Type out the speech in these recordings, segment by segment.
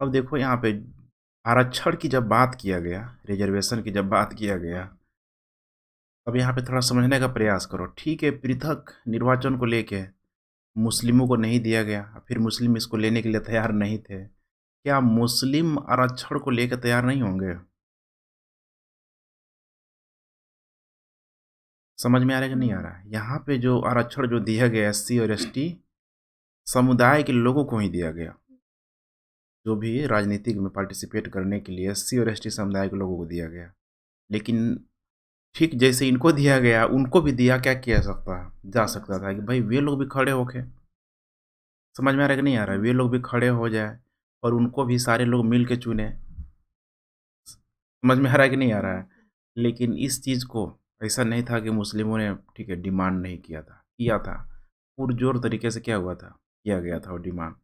अब देखो यहाँ पे आरक्षण की जब बात किया गया, रिज़र्वेशन की जब बात किया गया, अब यहाँ पे थोड़ा समझने का प्रयास करो। ठीक है, पृथक निर्वाचन को लेके मुस्लिमों को नहीं दिया गया, फिर मुस्लिम इसको लेने के लिए तैयार नहीं थे। क्या मुस्लिम आरक्षण को लेके तैयार नहीं होंगे? समझ में आ रहा है कि नहीं आ रहा है? यहाँ पे जो आरक्षण जो दिया गया एससी और एसटी समुदाय के लोगों को ही दिया गया। जो भी राजनीतिक में पार्टिसिपेट करने के लिए एससी और एसटी समुदाय के लोगों को दिया गया। लेकिन ठीक जैसे इनको दिया गया, उनको भी दिया क्या किया सकता जा सकता था कि भाई वे लोग भी खड़े होके, समझ में आ रहा है कि नहीं आ रहा है? वे लोग भी खड़े हो जाए और उनको भी सारे लोग मिल के चुने। समझ में आ रहा है कि नहीं आ रहा है? लेकिन इस चीज़ को ऐसा नहीं था कि मुस्लिमों ने ठीक है डिमांड नहीं किया था, किया था। पुरज़ोर तरीके से क्या हुआ था? किया गया था वो डिमांड।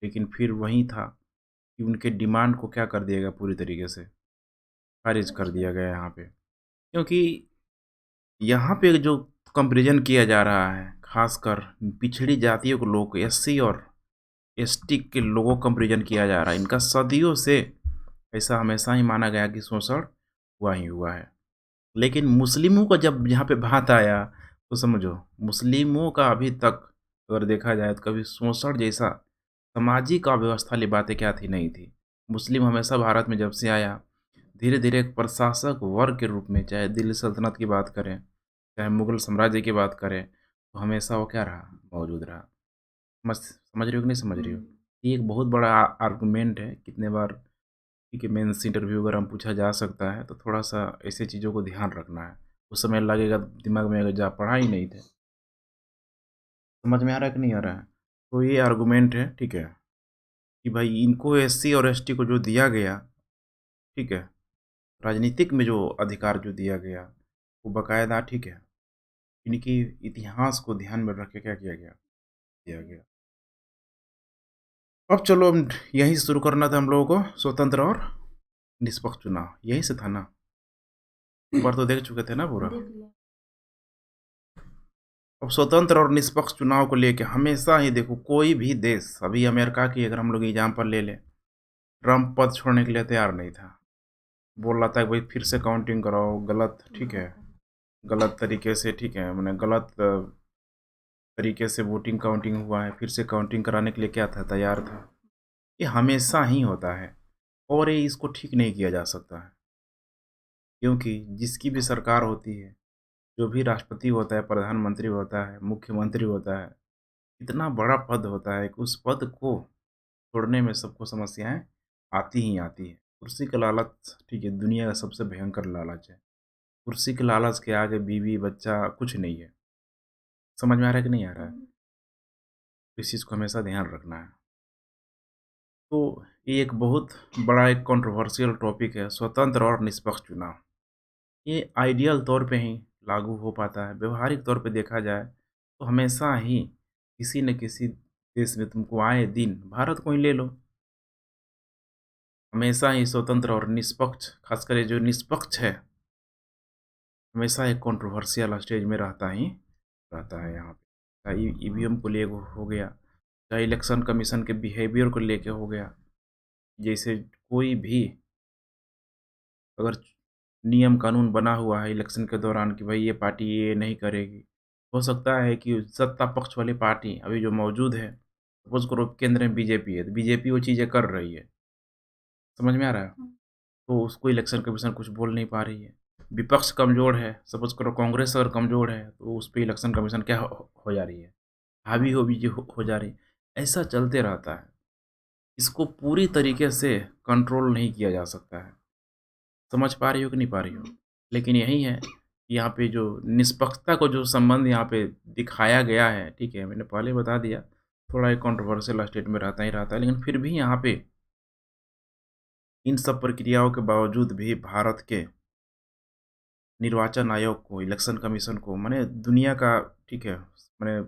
लेकिन फिर वही था कि उनके डिमांड को क्या कर दिया गया पूरी तरीके से, खारिज कर दिया गया यहाँ पे। क्योंकि यहाँ पे जो कंपैरिज़न किया जा रहा है, ख़ासकर पिछड़ी जातियों के लोग एससी और एसटी के लोगों को कंपैरिज़न किया जा रहा है। इनका सदियों से ऐसा हमेशा ही माना गया कि शोषण हुआ ही हुआ है। लेकिन मुस्लिमों का जब यहाँ पे बात आया, तो समझो मुस्लिमों का अभी तक अगर देखा जाए तो कभी शोषण जैसा सामाजिक अव्यवस्था वाली बातें क्या थी, नहीं थी। मुस्लिम हमेशा भारत में जब से आया, धीरे-धीरे एक प्रशासक वर्ग के रूप में, चाहे दिल्ली सल्तनत की बात करें, चाहे मुगल साम्राज्य की बात करें, तो हमेशा वो क्या रहा? मौजूद रहा। समझ रहे हो कि नहीं समझ रही हो? ये एक बहुत बड़ा आर्गुमेंट है, कितने बार ठीक है मेंस इंटरव्यू वगैरह में पूछा जा सकता है, तो थोड़ा-सा ऐसी चीज़ों को ध्यान रखना है। उस समय लगेगा दिमाग में अगर जा पढ़ा ही नहीं थे। समझ में आ रहा है कि नहीं आ रहा है? तो ये आर्गुमेंट है, ठीक है, कि भाई इनको एससी और एसटी को जो दिया गया, ठीक है, राजनीतिक में जो अधिकार जो दिया गया, वो बाकायदा ठीक है, इनकी इतिहास को ध्यान में रख के क्या किया गया? दिया गया। अब चलो हम यहीं से शुरू करना था हम लोगों को, स्वतंत्र और निष्पक्ष चुनाव, यहीं से था ना? एक बार तो देख चुके थे ना पूरा? अब स्वतंत्र और निष्पक्ष चुनाव को लेके हमेशा ही देखो कोई भी देश, अभी अमेरिका की अगर हम लोग एग्जाम्पल ले लें, ट्रम्प पद छोड़ने के लिए तैयार नहीं था। बोल रहा था कि भाई फिर से काउंटिंग कराओ, गलत ठीक है, गलत तरीके से ठीक है, मैंने गलत तरीके से वोटिंग काउंटिंग हुआ है, फिर से काउंटिंग कराने के लिए क्या था? तैयार था। ये हमेशा ही होता है और ये इसको ठीक नहीं किया जा सकता है, क्योंकि जिसकी भी सरकार होती है, जो भी राष्ट्रपति होता है, प्रधानमंत्री होता है, मुख्यमंत्री होता है, इतना बड़ा पद होता है कि उस पद को छोड़ने में सबको समस्याएँ आती ही आती हैं। कुर्सी का लालच ठीक है, दुनिया का सबसे भयंकर लालच है। कुर्सी के लालच के आगे बीवी, बच्चा कुछ नहीं है। समझ में आ रहा है कि नहीं आ रहा है? इस चीज़ को हमेशा ध्यान रखना है। तो ये एक बहुत बड़ा एक कंट्रोवर्शियल टॉपिक है, स्वतंत्र और निष्पक्ष चुनाव। ये आइडियल तौर पे ही लागू हो पाता है, व्यावहारिक तौर पे देखा जाए तो हमेशा ही किसी न किसी देश में तुमको आए दिन, भारत को ही ले लो, हमेशा ही स्वतंत्र और निष्पक्ष, खासकर ये जो निष्पक्ष है, हमेशा एक कंट्रोवर्शियल स्टेज में रहता है यहाँ पे। चाहे ईवीएम को ले हो गया, चाहे इलेक्शन कमीशन के बिहेवियर को लेके हो गया। जैसे कोई भी अगर नियम कानून बना हुआ है इलेक्शन के दौरान कि भाई ये पार्टी ये नहीं करेगी, हो सकता है कि सत्ता पक्ष वाली पार्टी अभी जो मौजूद है, सपोज़ करो केंद्र में बीजेपी है, तो बीजेपी वो चीज़ें कर रही है। समझ में आ रहा है? तो उसको इलेक्शन कमीशन कुछ बोल नहीं पा रही है। विपक्ष कमज़ोर है, सपोज़ करो कांग्रेस अगर कमज़ोर है, तो उस पे इलेक्शन कमीशन क्या हो जा रही है, हावी हो जा रही है। ऐसा चलते रहता है। इसको पूरी तरीके से कंट्रोल नहीं किया जा सकता है। समझ पा रही हो कि नहीं पा रही हो? लेकिन यही है, कि यहाँ पे जो निष्पक्षता को जो संबंध यहाँ पे दिखाया गया है, ठीक है, मैंने पहले बता दिया, थोड़ा एक कंट्रोवर्शियल स्टेट में रहता ही रहता है, लेकिन फिर भी यहाँ पे इन सब प्रक्रियाओं के बावजूद भी भारत के निर्वाचन आयोग को, इलेक्शन कमीशन को माने दुनिया का ठीक है, माने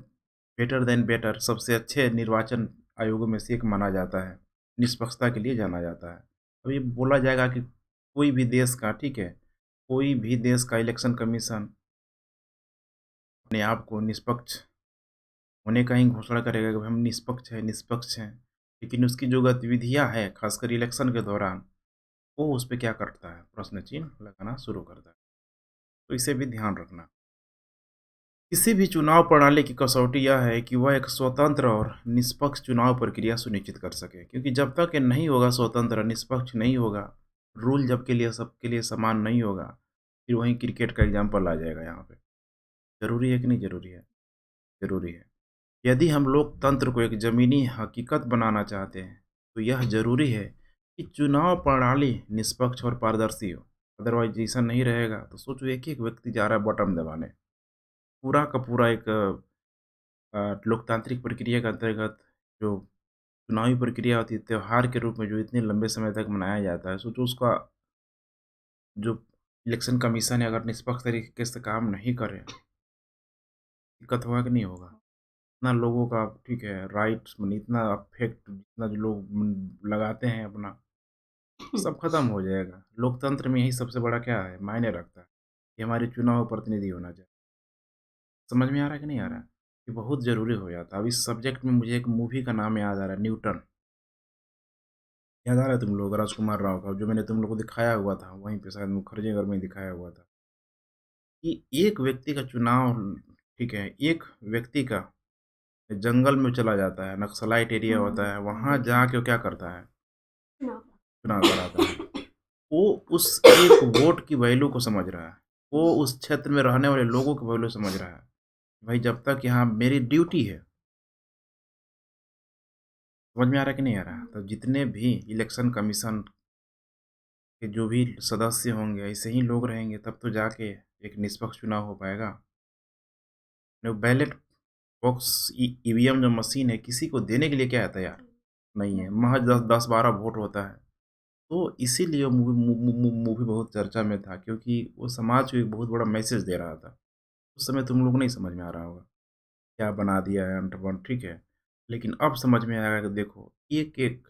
बेटर देन बेटर सबसे अच्छे निर्वाचन आयोगों में से एक माना जाता है। निष्पक्षता के लिए जाना जाता है। अब ये बोला जाएगा कि कोई भी देश का ठीक है, कोई भी देश का इलेक्शन कमीशन अपने आप को निष्पक्ष होने का ही घोषणा करेगा कि हम निष्पक्ष हैं, निष्पक्ष हैं। लेकिन उसकी जो गतिविधियाँ हैं, खासकर इलेक्शन के दौरान, वो उस पे क्या करता है? प्रश्न चिन्ह लगाना शुरू करता है। तो इसे भी ध्यान रखना। किसी भी चुनाव प्रणाली की कसौटी यह है कि वह एक स्वतंत्र और निष्पक्ष चुनाव प्रक्रिया सुनिश्चित कर सके, क्योंकि जब तक ये नहीं होगा, स्वतंत्र निष्पक्ष नहीं होगा, रूल जब के लिए सबके लिए समान नहीं होगा, फिर वहीं क्रिकेट का एग्जाम्पल आ जाएगा यहाँ पे। जरूरी है कि नहीं जरूरी है? जरूरी है। यदि हम लोकतंत्र को एक जमीनी हकीकत बनाना चाहते हैं, तो यह जरूरी है कि चुनाव प्रणाली निष्पक्ष और पारदर्शी हो। अदरवाइज ऐसा नहीं रहेगा तो सोचो, एक एक व्यक्ति जा रहा है बटन दबाने। पूरा का पूरा एक लोकतांत्रिक प्रक्रिया के अंतर्गत जो चुनावी प्रक्रिया होती है, त्योहार के रूप में जो इतने लंबे समय तक मनाया जाता है, सोचो उसका जो इलेक्शन कमीशन है, अगर निष्पक्ष तरीके से काम नहीं करे, दिक्कत होगा कि नहीं होगा? इतना लोगों का ठीक है राइट्स मनी, इतना अफेक्ट जितना जो लोग लगाते हैं अपना, सब खत्म हो जाएगा। लोकतंत्र में यही सबसे बड़ा क्या है, मायने रखता है कि हमारे चुनाव प्रतिनिधि होना चाहिए। समझ में आ रहा है कि नहीं आ रहा है? ये बहुत ज़रूरी हो जाता है। अब इस सब्जेक्ट में मुझे एक मूवी का नाम याद आ रहा है, न्यूटन। याद आ रहा है तुम लोग, राजकुमार राव का, जो मैंने तुम लोग को दिखाया हुआ था, वहीं पे शायद मुखर्जी में दिखाया हुआ था कि एक व्यक्ति का चुनाव, ठीक है, एक व्यक्ति का जंगल में चला जाता है, नक्सलाइट एरिया होता है, वहाँ जाके वो क्या करता है, चुनाव कराता है। वो उस एक वोट की वैल्यू को समझ रहा है। वो उस क्षेत्र में रहने वाले लोगों की वैल्यू समझ रहा है। भाई जब तक यहाँ मेरी ड्यूटी है, समझ में आ रहा है कि नहीं आ रहा है? तो जितने भी इलेक्शन कमीशन के जो भी सदस्य होंगे, ऐसे ही लोग रहेंगे, तब तो जाके एक निष्पक्ष चुनाव हो पाएगा। जो बैलेट बॉक्स ईवीएम जो मशीन है, किसी को देने के लिए क्या है तैयार? नहीं है। महज 10-12 वोट होता है। तो इसीलिए मूवी बहुत चर्चा में था, क्योंकि वो समाज को एक बहुत बड़ा मैसेज दे रहा था। उस समय तुम लोग को नहीं समझ में आ रहा होगा, क्या बना दिया है अंडर वन, ठीक है। लेकिन अब समझ में आएगा कि देखो, एक-एक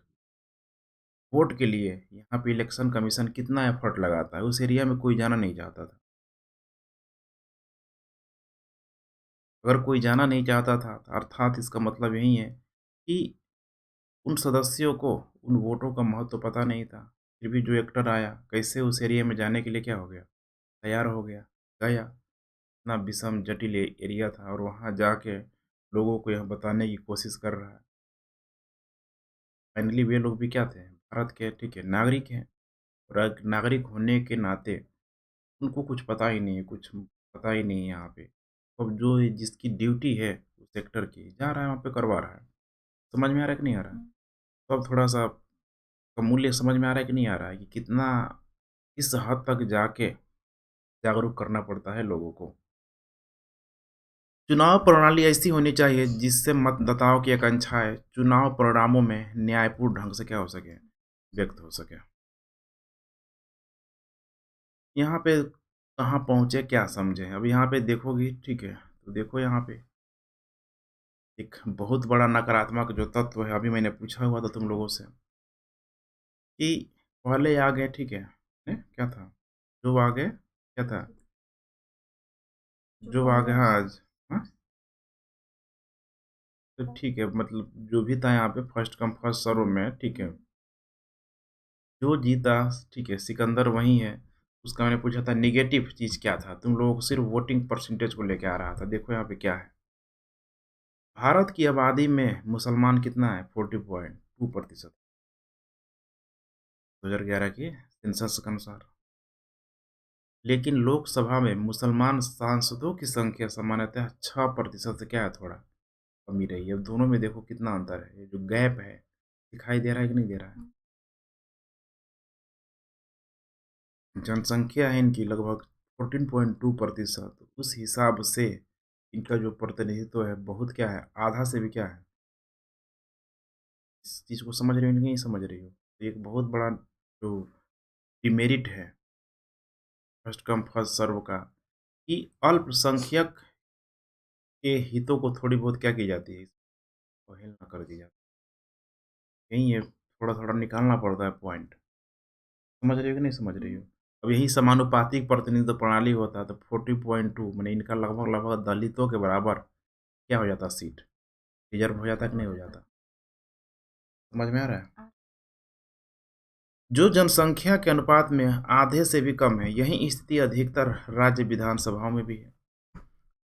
वोट के लिए यहाँ पे इलेक्शन कमीशन कितना एफर्ट लगाता है। उस एरिया में कोई जाना नहीं चाहता था। अगर कोई जाना नहीं चाहता था, तो अर्थात इसका मतलब यही है कि उन सदस्यों को उन वोटों का महत्व पता नहीं था। फिर भी जो एक्टर आया, कैसे उस एरिया में जाने के लिए क्या हो गया, तैयार हो गया, गया। इतना विषम जटिल एरिया था और वहाँ जाके लोगों को यह बताने की कोशिश कर रहा है। फाइनली वे लोग भी क्या थे, भारत के, ठीक है, नागरिक हैं। और एक नागरिक होने के नाते उनको कुछ पता ही नहीं है, कुछ पता ही नहीं है यहाँ पे। अब जो जिसकी ड्यूटी है उस सेक्टर की, जा रहा है वहाँ पे करवा रहा है। समझ में आ रहा है कि नहीं आ रहा है? तो अब थोड़ा-सा का मूल्य समझ में आ रहा है कि नहीं आ रहा है कि कितना, किस हद तक जाके जागरूक करना पड़ता है लोगों को। चुनाव प्रणाली ऐसी होनी चाहिए जिससे मतदाताओं की आकांक्षाएँ चुनाव परिणामों में न्यायपूर्ण ढंग से क्या हो सके, व्यक्त हो सके। यहाँ पे कहाँ पहुँचे, क्या समझे? अब यहाँ पे देखोगी, ठीक है, तो देखो यहाँ पे एक बहुत बड़ा नकारात्मक जो तत्व है, अभी मैंने पूछा हुआ था तुम लोगों से कि पहले आ गए, ठीक है, क्या था? जो आ गए, क्या था? जो आ गए, हाँ, आज, हाँ? तो ठीक है, मतलब जो भी था यहाँ पे फर्स्ट कम फर्स्ट सर्व में, ठीक है, जो जीता, ठीक है, सिकंदर वही है। उसका मैंने पूछा था नेगेटिव चीज़ क्या था? तुम लोगों को सिर्फ़ वोटिंग परसेंटेज को लेके आ रहा था। देखो यहाँ पे क्या है। भारत की आबादी में मुसलमान कितना है? 40.2%, 2011 की सेंसस के अनुसार। लेकिन लोकसभा में मुसलमान सांसदों की संख्या सामान्यतः 6% से क्या है, थोड़ा कमी रही है। अब दोनों में देखो कितना अंतर है। ये जो गैप है, दिखाई दे रहा है कि नहीं दे रहा है? जनसंख्या है इनकी लगभग 14.2%। उस हिसाब से इनका जो प्रतिनिधित्व है, बहुत क्या है, आधा से भी क्या है। इस चीज़ को समझ रहे हो कि नहीं समझ रही हो? तो एक बहुत बड़ा जो डिमेरिट है फर्स्ट कम फर्स्ट सर्व का, कि अल्पसंख्यक के हितों को थोड़ी बहुत क्या की जाती है, अवहेलना कर दी जाती है। यही है, थोड़ा-थोड़ा निकालना पड़ता है पॉइंट। समझ रही हो कि नहीं समझ रही हो? अब यही समानुपातिक प्रतिनिधित्व प्रणाली होता तो 40.2 माने इनका लगभग-लगभग दलितों के बराबर क्या हो जाता, सीट, रिज़र्व हो जाता कि नहीं हो जाता? समझ में आ रहा है? जो जनसंख्या के अनुपात में आधे से भी कम है, यही स्थिति अधिकतर राज्य विधानसभाओं में भी है।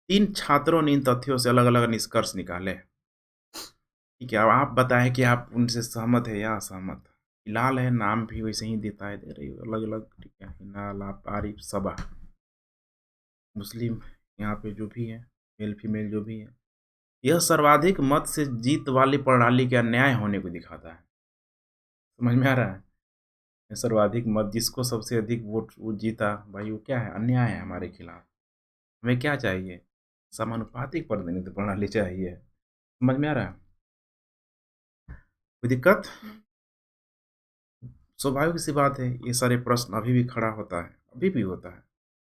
3 छात्रों ने इन तथ्यों से अलग-अलग निष्कर्ष निकाले। ठीक है, अब आप बताएँ कि आप उनसे सहमत हैं या असहमत? फिलहाल है, नाम भी वैसे ही दिखाई दे रही है, अलग-अलग, ठीक है, हिना, लाप, आरिफ, सबा, मुस्लिम, यहाँ पे जो भी है, मेल-फीमेल जो भी है। यह सर्वाधिक मत से जीत वाली प्रणाली के अन्याय होने को दिखाता है। समझ में आ रहा है? ये सर्वाधिक मत जिसको सबसे अधिक वोट वो जीता, भाई वो क्या है? अन्याय है हमारे खिलाफ। हमें क्या चाहिए? समानुपातिक प्रतिनिधित्व प्रणाली चाहिए। समझ में आ रहा है? कोई दिक्कत? स्वाभाविक सी बात है, ये सारे प्रश्न अभी भी खड़ा होता है, अभी भी होता है।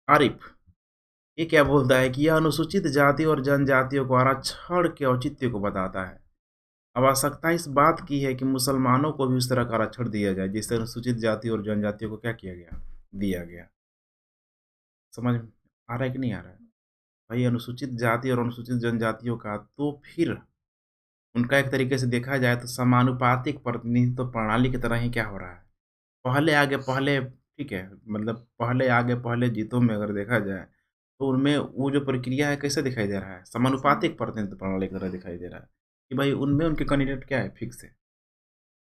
आरिफ, ये क्या बोलता है कि यह अनुसूचित जाति और जनजातियों को आरक्षण के औचित्य को बताता है। अब आवश्यकता इस बात की है कि मुसलमानों को भी उस तरह का आरक्षण दिया जाए, जिससे अनुसूचित जाति और जनजातियों को क्या किया गया? दिया गया। समझ में आ रहा है कि नहीं आ रहा है? भाई अनुसूचित जाति और अनुसूचित जनजातियों का तो फिर उनका एक तरीके से देखा जाए तो समानुपातिक प्रतिनिधित्व प्रणाली की तरह ही क्या हो रहा है? पहले आगे पहले ठीक है, मतलब पहले आगे पहले जीतों में अगर देखा जाए, तो उनमें वो जो प्रक्रिया है कैसे दिखाई दे रहा है? समानुपातिक प्रतिनिधित्व प्रणाली की तरह दिखाई दे रहा है, कि भाई उनमें उनके कैंडिडेट क्या है? फिक्स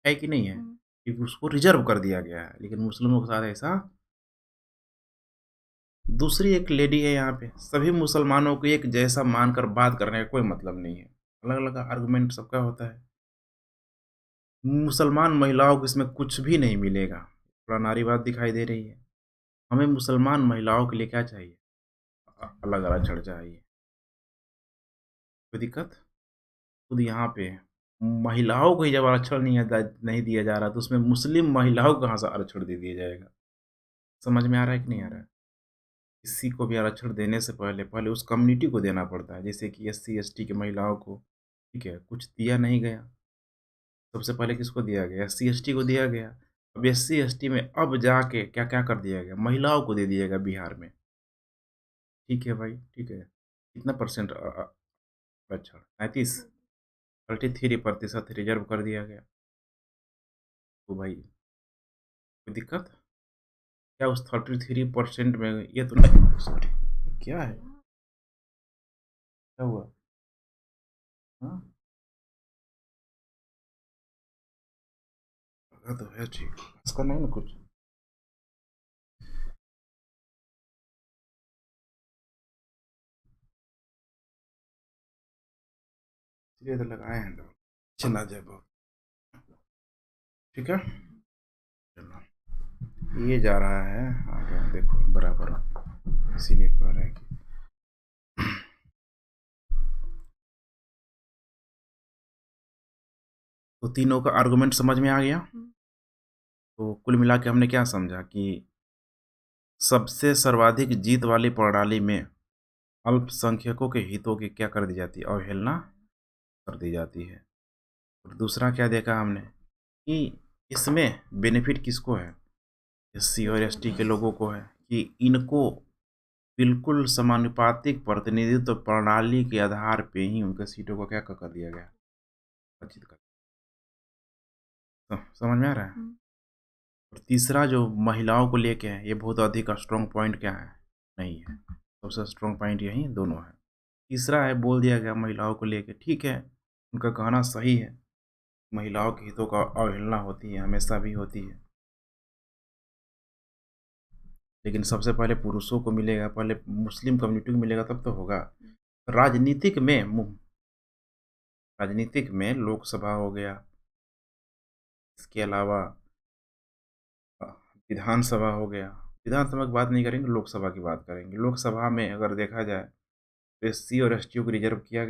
है कि नहीं है? कि उसको रिज़र्व कर दिया गया है, लेकिन मुस्लिमों के साथ ऐसा दूसरी एक लेडी है यहाँ पे, सभी मुसलमानों को एक जैसा मानकर बात करने का कोई मतलब नहीं है। अलग-अलग आर्गुमेंट सबका होता है। मुसलमान महिलाओं को इसमें कुछ भी नहीं मिलेगा। थोड़ा नारीवाद दिखाई दे रही है। हमें मुसलमान महिलाओं के लिए क्या चाहिए? अलग आरक्षण चाहिए। कोई दिक्कत? खुद यहाँ पे महिलाओं को ही जब आरक्षण नहीं दिया जा रहा, तो उसमें मुस्लिम महिलाओं को कहाँ से आरक्षण दे दिया जाएगा? समझ में आ रहा है कि नहीं आ रहा है? किसी को भी आरक्षण देने से पहले उस कम्युनिटी को देना पड़ता है। जैसे कि एससी, एसटी की महिलाओं को, ठीक है, कुछ दिया नहीं गया। सबसे पहले किसको दिया गया? एससी, एसटी को दिया गया। अब एससी, एसटी में अब जाके क्या-क्या कर दिया गया? महिलाओं को दे दिया गया बिहार में। ठीक है भाई, ठीक है। कितना परसेंट आरक्षण? 33, 33% रिज़र्व कर दिया गया। तो भाई कोई दिक्कत? क्या उस 33% में ये तो नहीं सॉरी, क्या है? क्या हुआ? हाँ, लगा तो है ठीक। इसका नहीं ना कुछ? इसलिए तो लगाए हैं दवा। चला जाए बहुत। ठीक है? चलो। ये जा रहा है आगे देखो बराबर, इसीलिए कह रहे हैं कि तो तीनों का आर्गुमेंट समझ में आ गया। तो कुल मिला के हमने क्या समझा कि सबसे सर्वाधिक जीत वाली प्रणाली में अल्पसंख्यकों के हितों की क्या कर दी जाती है? अवहेलना कर दी जाती है। और दूसरा क्या देखा हमने कि इसमें बेनिफिट किसको है? एससी और एसटी के लोगों को है, कि इनको बिल्कुल समानुपातिक प्रतिनिधित्व प्रणाली के आधार पे ही उनके सीटों को क्या कर दिया गया? अर्जित कर। समझ में आ रहा है? और तीसरा जो महिलाओं को लेके है, ये बहुत अधिक स्ट्रॉन्ग पॉइंट क्या है? नहीं है। सबसे स्ट्रॉन्ग पॉइंट यही दोनों है। तीसरा है, बोल दिया गया महिलाओं को लेके, ठीक है, उनका कहना सही है। महिलाओं के हितों का अवहेलना होती है, हमेशा भी होती है। लेकिन सबसे पहले पुरुषों को मिलेगा, पहले मुस्लिम कम्युनिटी को मिलेगा तब तो होगा। राजनीतिक में राजनीतिक में लोकसभा हो गया, इसके अलावा अ, विधानसभा हो गया। विधानसभा की बात नहीं करेंगे, लोकसभा की बात करेंगे। लोकसभा में अगर देखा जाए तो एससी और एसटी को रिजर्व किया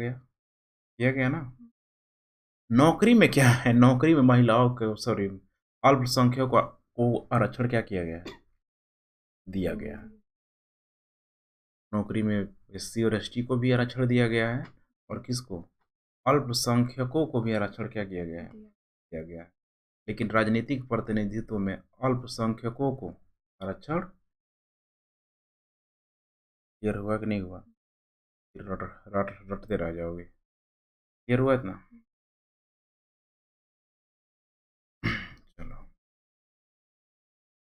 गया ना। नौकरी में क्या है? नौकरी में महिलाओं को, सॉरी, अल्पसंख्यकों को आरक्षण क्या किया गया है? दिया गया है। नौकरी में एससी और एसटी को भी आरक्षण दिया गया है, और किसको? अल्पसंख्यकों को भी आरक्षण क्या किया गया है? दिया गया है। लेकिन राजनीतिक प्रतिनिधित्व में अल्पसंख्यकों को आरक्षण क्लियर हुआ कि नहीं हुआ? फिर रटते रह जाओगे। क्लियर हुआ इतना?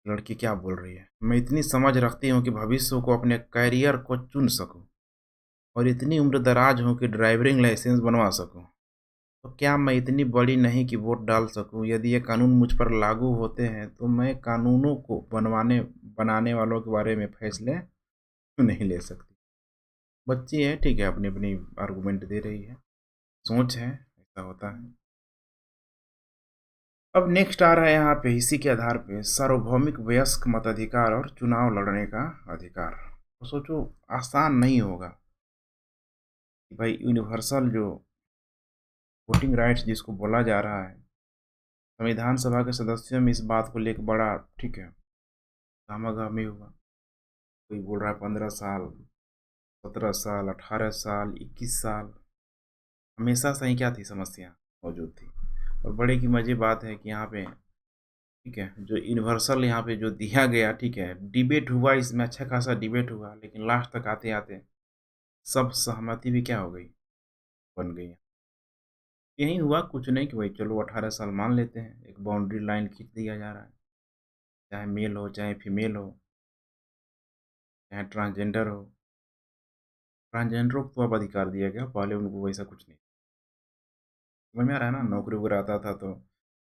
लड़की क्या बोल रही है? मैं इतनी समझ रखती हूँ कि भविष्य को अपने करियर को चुन सकूँ और इतनी उम्र दराज हूँ कि ड्राइविंग लाइसेंस बनवा सकूँ। तो क्या मैं इतनी बड़ी नहीं कि वोट डाल सकूँ? यदि ये कानून मुझ पर लागू होते हैं, तो मैं कानूनों को बनाने वालों के बारे में फैसले क्यों नहीं ले सकती? बच्ची है, ठीक है, अपनी-अपनी आर्गुमेंट दे रही है। सोच है, ऐसा होता है। अब नेक्स्ट आ रहा है यहाँ पे इसी के आधार पे सार्वभौमिक वयस्क मताधिकार और चुनाव लड़ने का अधिकार। तो सोचो आसान नहीं होगा कि भाई यूनिवर्सल जो वोटिंग राइट्स जिसको बोला जा रहा है, संविधान सभा के सदस्यों में इस बात को लेकर बड़ा ठीक है, गहमा-गहमी हुआ। कोई बोल रहा है 15 साल, 17 साल, 18 साल, 21 साल। हमेशा से ही क्या थी समस्या मौजूद थी। और बड़े की मज़े बात है कि यहाँ पे ठीक है, जो यूनिवर्सल यहाँ पे जो दिया गया ठीक है, डिबेट हुआ इसमें अच्छा खासा डिबेट हुआ, लेकिन लास्ट तक आते-आते सब सहमति भी क्या हो गई, बन गई। यही हुआ कुछ नहीं कि भाई चलो 18 साल मान लेते हैं, एक बाउंड्री लाइन खींच दिया जा रहा है, चाहे मेल हो, चाहे फीमेल हो, चाहे ट्रांसजेंडर हो। ट्रांसजेंडरों को तो अब अधिकार दिया गया, पहले उनको वैसा कुछ नहीं। समझ में आ रहा है ना? नौकरी वगैरह आता था तो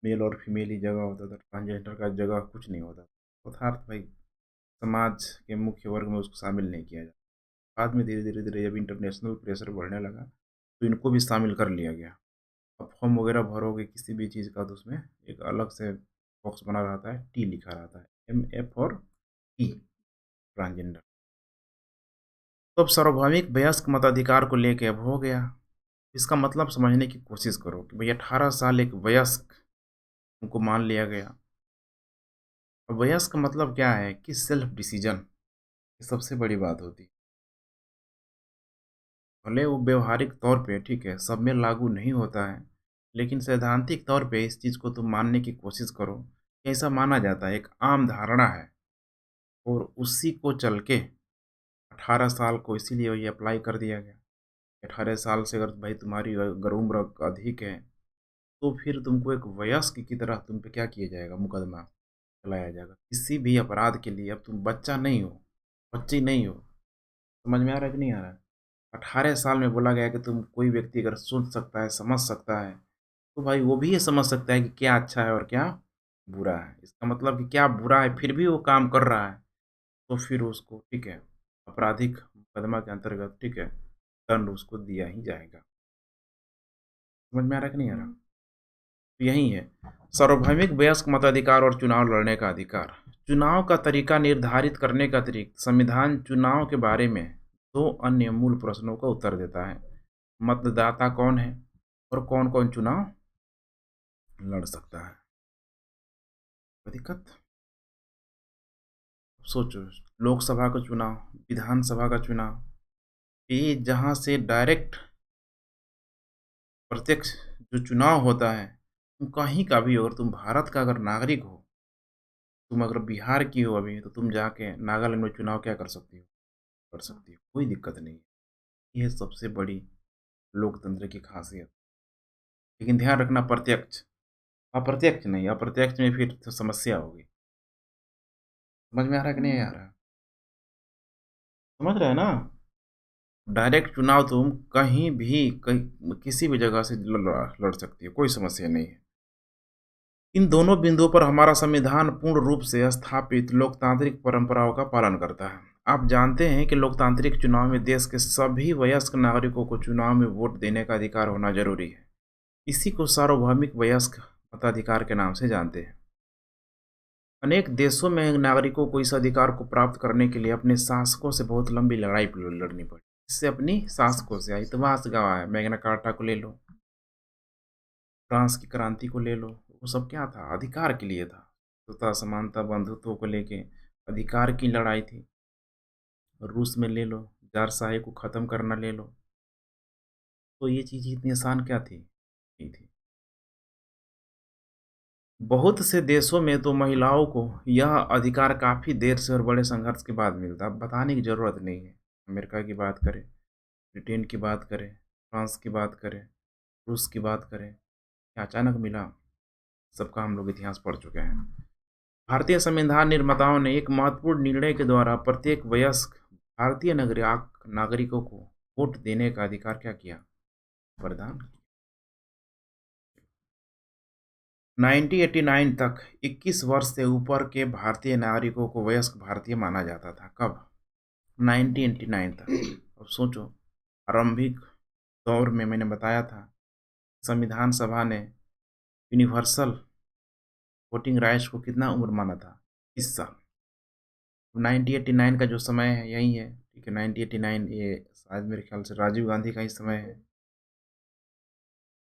मेल और फीमेल ही जगह होता था, ट्रांसजेंडर का जगह कुछ नहीं होता। अर्थात भाई समाज के मुख्य वर्ग में उसको शामिल नहीं किया जाता। बाद में धीरे-धीरे जब इंटरनेशनल प्रेशर बढ़ने लगा, तो इनको भी शामिल कर लिया गया। अब फॉर्म वगैरह भरोगे किसी भी चीज़ का तो उसमें एक अलग से बॉक्स बना रहता है, टी लिखा रहता है, एमएफ और टी ट्रांसजेंडर। तो अब सार्वभौमिक वयस्क मताधिकार को लेके अब हो गया। इसका मतलब समझने की कोशिश करो कि भई 18 साल एक वयस्क उनको मान लिया गया। अब वयस्क मतलब क्या है कि सेल्फ डिसीजन, ये सबसे बड़ी बात होती है। भले वो व्यावहारिक तौर पे ठीक है, सब में लागू नहीं होता है, लेकिन सैद्धांतिक तौर पे इस चीज़ को तुम मानने की कोशिश करो, कि ऐसा माना जाता है, एक आम धारणा है और उसी को चल के 18 साल को इसीलिए ये अप्लाई कर दिया गया। 18 साल से अगर भाई तुम्हारी अगर उम्र अधिक है, तो फिर तुमको एक वयस्क की तरह तुम पे क्या किया जाएगा, मुकदमा चलाया जाएगा। किसी भी अपराध के लिए अब तुम बच्चा नहीं हो, बच्ची नहीं हो। समझ में आ रहा है कि नहीं आ रहा है? 18 साल में बोला गया है कि तुम कोई व्यक्ति अगर सोच सकता है, समझ सकता है, तो भाई वो भी ये समझ सकता है कि क्या अच्छा है और क्या बुरा है। इसका मतलब कि क्या बुरा है फिर भी वो काम कर रहा है, तो फिर उसको ठीक है, आपराधिक मुकदमा के अंतर्गत ठीक है, दंड उसको दिया ही जाएगा। समझ में आ रहा है कि नहीं आ रहा? तो यही है, सार्वभौमिक वयस्क मताधिकार और चुनाव लड़ने का अधिकार। चुनाव का तरीका निर्धारित करने का अतिरिक्त संविधान चुनाव के बारे में 2 अन्य मूल प्रश्नों का उत्तर देता है। मतदाता कौन है और कौन-कौन चुनाव लड़ सकता है। कोई दिक्कत? सोचो, लोकसभा का चुनाव, विधानसभा का चुनाव, ये जहाँ से डायरेक्ट प्रत्यक्ष जो चुनाव होता है, तुम कहीं का भी हो, अगर तुम भारत का अगर नागरिक हो, तुम अगर बिहार की हो अभी, तो तुम जाके नागालैंड में चुनाव क्या कर सकती हो? कर सकती हो, कोई दिक्कत नहीं है। ये सबसे बड़ी लोकतंत्र की खासियत। लेकिन ध्यान रखना प्रत्यक्ष, अप्रत्यक्ष नहीं, अप्रत्यक्ष में फिर तो समस्या होगी। समझ में आ रहा है कि नहीं आ रहा है? समझ रहे हैं ना? डायरेक्ट चुनाव तुम कहीं भी कहीं किसी भी जगह से लड़ सकती हो, कोई समस्या नहीं है। इन दोनों बिंदुओं पर हमारा संविधान पूर्ण रूप से स्थापित लोकतांत्रिक परंपराओं का पालन करता है। आप जानते हैं कि लोकतांत्रिक चुनाव में देश के सभी वयस्क नागरिकों को चुनाव में वोट देने का अधिकार होना जरूरी है। इसी को सार्वभौमिक वयस्क मताधिकार के नाम से जानते हैं। अनेक देशों में नागरिकों को इस अधिकार को प्राप्त करने के लिए अपने शासकों से बहुत लंबी लड़ाई लड़नी पड़ी। इससे अपनी शासकों से इतिहास गवाह है, मैग्ना कार्टा को ले लो, फ्रांस की क्रांति को ले लो, वो सब क्या था? अधिकार के लिए था। स्वतः समानता बंधुत्व को लेके अधिकार की लड़ाई थी। और रूस में ले लो, ज़ारशाही को ख़त्म करना ले लो, तो ये चीज़ इतनी आसान क्या थी? नहीं थी। बहुत से देशों में तो महिलाओं को यह अधिकार काफ़ी देर से और बड़े संघर्ष के बाद मिलता। अब बताने की ज़रूरत नहीं है। अमेरिका की बात करें, ब्रिटेन की बात करें, फ्रांस की बात करें, रूस की बात करें, क्या अचानक मिला? सबका हम लोग इतिहास पढ़ चुके हैं। भारतीय संविधान निर्माताओं ने एक महत्वपूर्ण निर्णय के द्वारा प्रत्येक वयस्क भारतीय नागरिकों को वोट देने का अधिकार क्या किया? प्रदान किया। 1989 तक 21 वर्ष से ऊपर के भारतीय नागरिकों को वयस्क भारतीय माना जाता था। कब? 1989 तक। अब सोचो, आरंभिक दौर में मैंने बताया था, संविधान सभा ने यूनिवर्सल वोटिंग राइट्स को कितना उम्र माना था? 20 साल। 1989 का जो समय है यही है, ठीक है। 1989 ये शायद मेरे ख्याल से राजीव गांधी का ही समय है।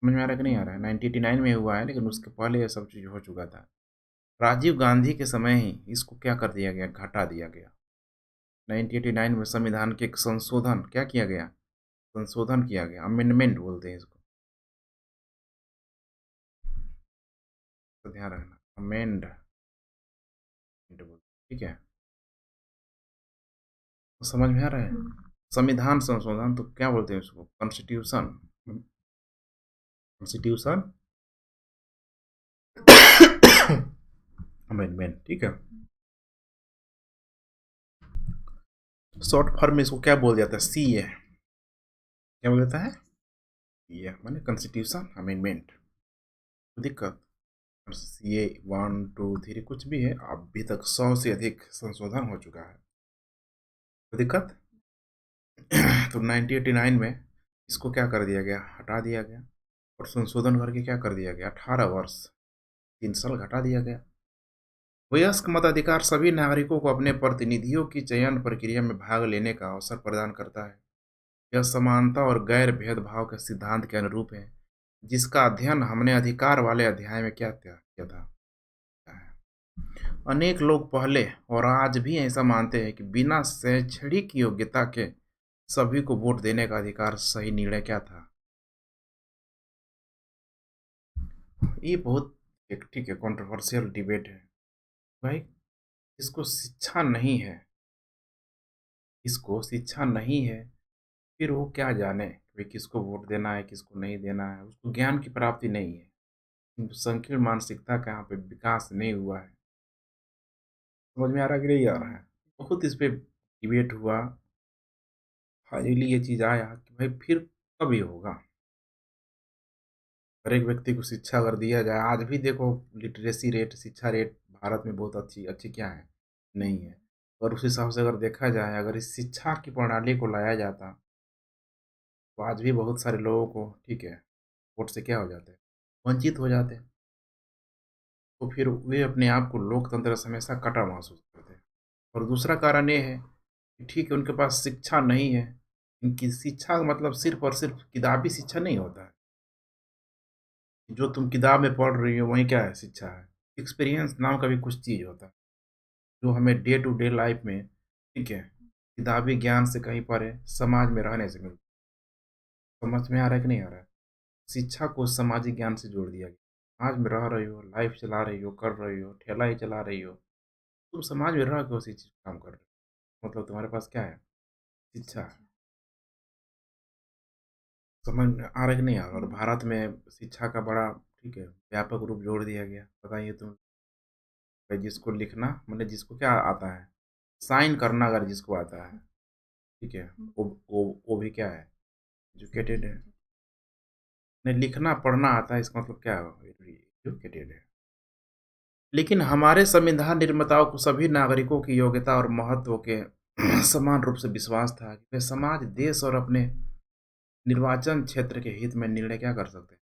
समझ में आ रहा है कि नहीं आ रहा है? 1989 में हुआ है, लेकिन उसके पहले ये सब चीज़ हो चुका था। राजीव गांधी के समय ही इसको क्या कर दिया गया? घटा दिया गया। 1989 में संविधान के एक संशोधन क्या किया गया? संशोधन किया गया, अमेंडमेंट बोलते हैं इसको, तो ध्यान रखना, अमेंडमेंट बोलते हैं, ठीक है। तो समझ में आ रहा है? संविधान संशोधन तो क्या बोलते हैं उसको? कॉन्स्टिट्यूशन, कॉन्स्टिट्यूशन अमेंडमेंट, ठीक है। शॉर्ट फॉर्म में इसको क्या बोल जाता है? सीए। क्या बोल जाता है? ये माने कॉन्स्टिट्यूशन अमेंडमेंट। दिक्कत, सीए 1 2 3 कुछ भी है, अभी तक 100 से अधिक संशोधन हो चुका है। तो दिक्कत तो 1989 में इसको क्या कर दिया गया? हटा दिया गया, और संशोधन करके क्या कर दिया गया? 18 वर्ष 3 साल घटा दिया गया। वयस्क मताधिकार सभी नागरिकों को अपने प्रतिनिधियों की चयन प्रक्रिया में भाग लेने का अवसर प्रदान करता है। यह समानता और गैर भेदभाव के सिद्धांत के अनुरूप है, जिसका अध्ययन हमने अधिकार वाले अध्याय में क्या किया था। अनेक लोग पहले और आज भी ऐसा मानते हैं कि बिना शैक्षणिक योग्यता के सभी को वोट देने का अधिकार सही निर्णय क्या था? ये बहुत एक, ठीक है, कंट्रोवर्शियल डिबेट है भाई। इसको शिक्षा नहीं है, इसको शिक्षा नहीं है, फिर वो क्या जाने भाई किसको वोट देना है, किसको नहीं देना है। उसको ज्ञान की प्राप्ति नहीं है, संकीर्ण मानसिकता का यहाँ पे विकास नहीं हुआ है। समझ में आ रहा है कि नहीं आ रहा है? बहुत इस पे डिबेट हुआ, फाइनली ये चीज़ आया कि भाई फिर कब ये होगा? हर एक व्यक्ति को शिक्षा अगर दिया जाए, आज भी देखो लिटरेसी रेट, शिक्षा रेट भारत में बहुत अच्छी अच्छी क्या है? नहीं है। और उस हिसाब से अगर देखा जाए, अगर इस शिक्षा की प्रणाली को लाया जाता, तो आज भी बहुत सारे लोगों को, ठीक है, वोट से क्या हो जाते हैं? वंचित हो जाते हैं। तो फिर वे अपने आप को लोकतंत्र से हमेशा कटा महसूस करते हैं। और दूसरा कारण ये है कि ठीक है, उनके पास शिक्षा नहीं है। इनकी शिक्षा का मतलब सिर्फ और सिर्फ किताबी शिक्षा नहीं होता है। जो तुम किताब में पढ़ रही हो वही क्या है? शिक्षा है। एक्सपीरियंस नाम का भी कुछ चीज़ होता है, जो हमें डे टू डे लाइफ में, ठीक है, किताबी ज्ञान से कहीं पर है, समाज में रहने से मिलता है। समझ में आ रहा है कि नहीं आ रहा है? शिक्षा को सामाजिक ज्ञान से जोड़ दिया गया। समाज में रह रही हो, लाइफ चला रही हो, कर रही हो, ठेला ही चला रही हो, तुम समाज में रह के उसी चीज़ काम कर रहे हो, मतलब तुम्हारे पास क्या है? शिक्षा है। समझ में आ रहा है कि नहीं आ रहा? और भारत में शिक्षा का बड़ा, ठीक है, व्यापक रूप जोड़ दिया गया। बताइए तुम, भाई जिसको लिखना, मतलब जिसको क्या आता है, साइन करना अगर जिसको आता है, ठीक है, वो भी क्या है? एजुकेटेड है। नहीं, लिखना पढ़ना आता है, इसका मतलब क्या है? एजुकेटेड है। लेकिन हमारे संविधान निर्माताओं को सभी नागरिकों की योग्यता और महत्व के समान रूप से विश्वास था कि वे समाज, देश और अपने निर्वाचन क्षेत्र के हित में निर्णय क्या कर सकते हैं?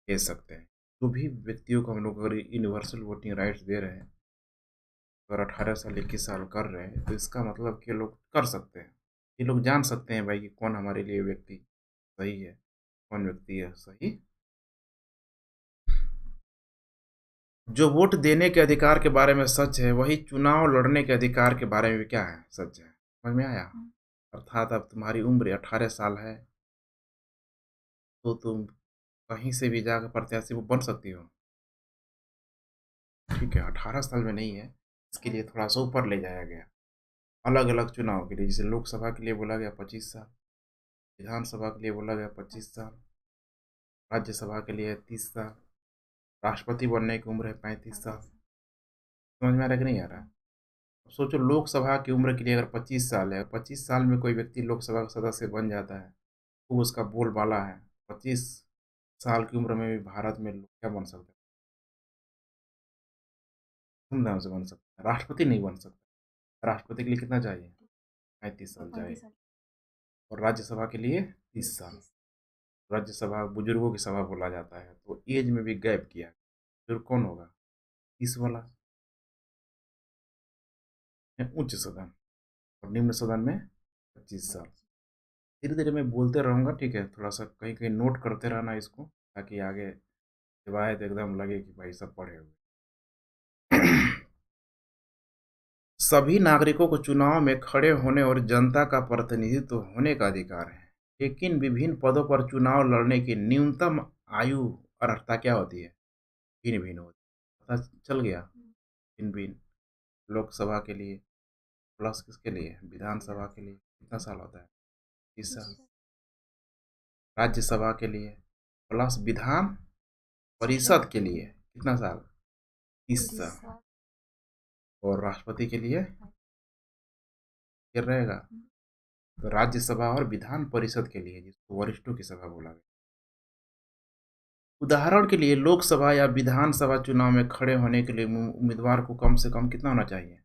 ले सकते हैं। जो भी व्यक्तियों को हम लोग अगर यूनिवर्सल वोटिंग राइट्स दे रहे हैं, अगर 18 साल 21 साल कर रहे हैं, तो इसका मतलब कि लोग कर सकते हैं। ये लोग जान सकते हैं भाई कि कौन हमारे लिए व्यक्ति सही है, कौन व्यक्ति है सही। जो वोट देने के अधिकार के बारे में सच है, वही चुनाव लड़ने के अधिकार के बारे में भी क्या है? सच है। समझ में आया? अर्थात अब तुम्हारी उम्र 18 साल है, तो तुम कहीं से भी जाकर प्रत्याशी वो बन सकती हो। ठीक है, 18 साल में नहीं है, इसके लिए थोड़ा सा ऊपर ले जाया गया। अलग अलग चुनाव के लिए, जैसे लोकसभा के लिए बोला गया 25 साल, विधानसभा के लिए बोला गया 25 साल, राज्यसभा के लिए 30 साल, राष्ट्रपति बनने की उम्र है 35 साल। समझ में आ रहा है कि नहीं आ रहा है? अब सोचो लोकसभा की उम्र के लिए अगर 25 साल है, 25 साल में कोई व्यक्ति लोकसभा का सदस्य बन जाता है, खूब उसका बोलबाला है, 25 साल की उम्र में भी भारत में लोग क्या बन सकते हैं? धूमधाम से बन सकता है, राष्ट्रपति नहीं बन सकता। राष्ट्रपति के लिए कितना चाहिए? 35 साल चाहिए। और राज्यसभा के लिए 30 साल। राज्यसभा बुजुर्गों की सभा बोला जाता है, तो एज में भी गैप किया। बुजुर्ग कौन होगा? 30 वाला। उच्च सदन। और निम्न सदन में 25 साल। धीरे धीरे मैं बोलते रहूँगा, ठीक है? थोड़ा सा कहीं कहीं नोट करते रहना इसको, ताकि आगे जब आए तो एकदम लगे कि भाई सब पढ़े हुए। सभी नागरिकों को चुनाव में खड़े होने और जनता का प्रतिनिधित्व होने का अधिकार है, लेकिन विभिन्न पदों पर चुनाव लड़ने की न्यूनतम आयु और अर्हता क्या होती है? भिन्न भिन्न होती है। पता चल गया? भिन्न भिन्न। लोकसभा के लिए प्लस किसके लिए? विधानसभा के लिए कितना साल होता है? 30 साल। राज्यसभा के लिए प्लस विधान परिषद के लिए कितना साल? 30 साल। और राष्ट्रपति के लिए फिर रहेगा। तो राज्यसभा और विधान परिषद के लिए, जिसको वरिष्ठों की सभा बोला गया। उदाहरण के लिए लोकसभा या विधानसभा चुनाव में खड़े होने के लिए उम्मीदवार को कम से कम कितना होना चाहिए?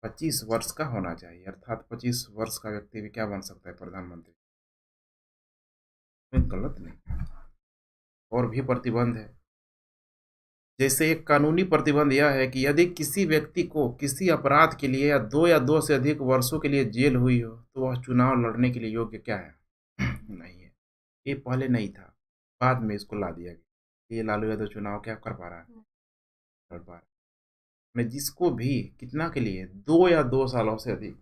25 वर्ष का होना चाहिए, अर्थात 25 वर्ष का व्यक्ति भी क्या बन सकता है? प्रधानमंत्री। कोई गलत नहीं। और भी प्रतिबंध है। जैसे एक कानूनी प्रतिबंध यह है कि यदि किसी व्यक्ति को किसी अपराध के लिए या दो से अधिक वर्षों के लिए जेल हुई हो, तो वह चुनाव लड़ने के लिए योग्य क्या है? नहीं है। ये पहले नहीं था, बाद में इसको ला दिया गया। ये लालू यादव चुनाव क्या कर पा रहा है? लड़ पा रहा है। मैं जिसको भी कितना के लिए 2 या 2 सालों से अधिक,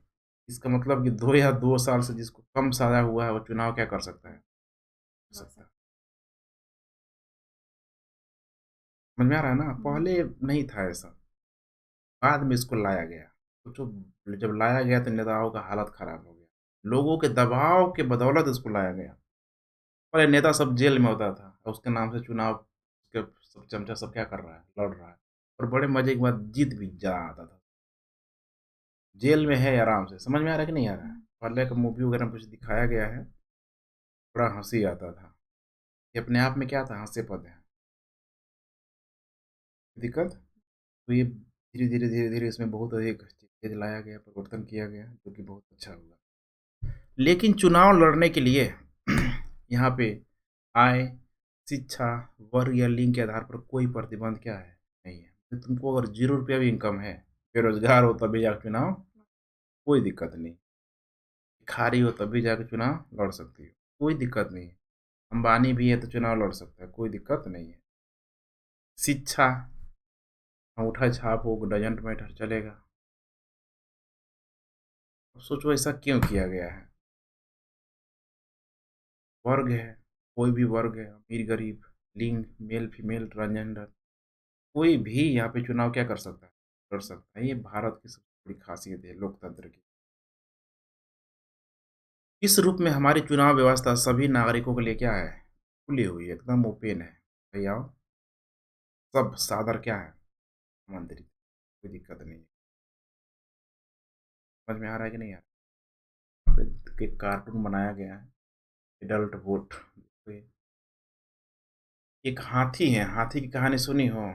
इसका मतलब कि 2 या 2 साल से जिसको कम सजा हुआ है वो चुनाव क्या कर सकता है? कर सकता है। समझ में आ रहा है ना? पहले नहीं था ऐसा, बाद में इसको लाया गया। तो जो जब लाया गया तो नेताओं का हालत खराब हो गया, लोगों के दबाव के बदौलत इसको लाया गया। पहले नेता सब जेल में होता था और उसके नाम से चुनाव के सब चमचा सब क्या कर रहा है? लड़ रहा है। और बड़े मजे के बाद जीत भी जा आता था। जेल में है आराम से। समझ में आ रहा है कि नहीं आ रहा है? पहले का मूवी वगैरह में कुछ दिखाया गया है, बड़ा हंसी आता था। ये अपने आप में क्या था? हास्यास्पद है। दिक्कत तो ये धीरे धीरे इसमें बहुत अधिक चेंज लाया गया, परिवर्तन किया गया, जो कि बहुत अच्छा हुआ। लेकिन चुनाव लड़ने के लिए यहाँ पे आय, शिक्षा, वर्ग या लिंग के आधार पर कोई प्रतिबंध क्या है? नहीं है। तो तुमको अगर 0 रुपया भी इनकम है, बेरोजगार हो तभी जाकर चुनाव, कोई दिक्कत नहीं। भिखारी हो तब भी जाकर चुनाव लड़ सकती हो, कोई दिक्कत नहीं है। अंबानी भी है तो चुनाव लड़ सकता है, कोई दिक्कत नहीं है। शिक्षा, अंगूठा छाप हो, डजेंट मैटर, चलेगा। अब सोचो ऐसा क्यों किया गया है? वर्ग है, कोई भी वर्ग है, अमीर गरीब, लिंग, मेल फीमेल, ट्रांसजेंडर, कोई भी यहाँ पे चुनाव क्या कर सकता है? लड़ सकता है। ये भारत की सबसे बड़ी खासियत है लोकतंत्र की। इस रूप में हमारी चुनाव व्यवस्था सभी नागरिकों के लिए क्या है? खुली हुई है, एकदम ओपन है। भाई आओ, सब सादर क्या है? आमंत्रित। कोई दिक्कत नहीं है। समझ में आ रहा है कि नहीं आ रहा? यहाँ पे एक कार्टून बनाया गया है, एडल्ट वोट। एक हाथी है, हाथी की कहानी सुनी हो?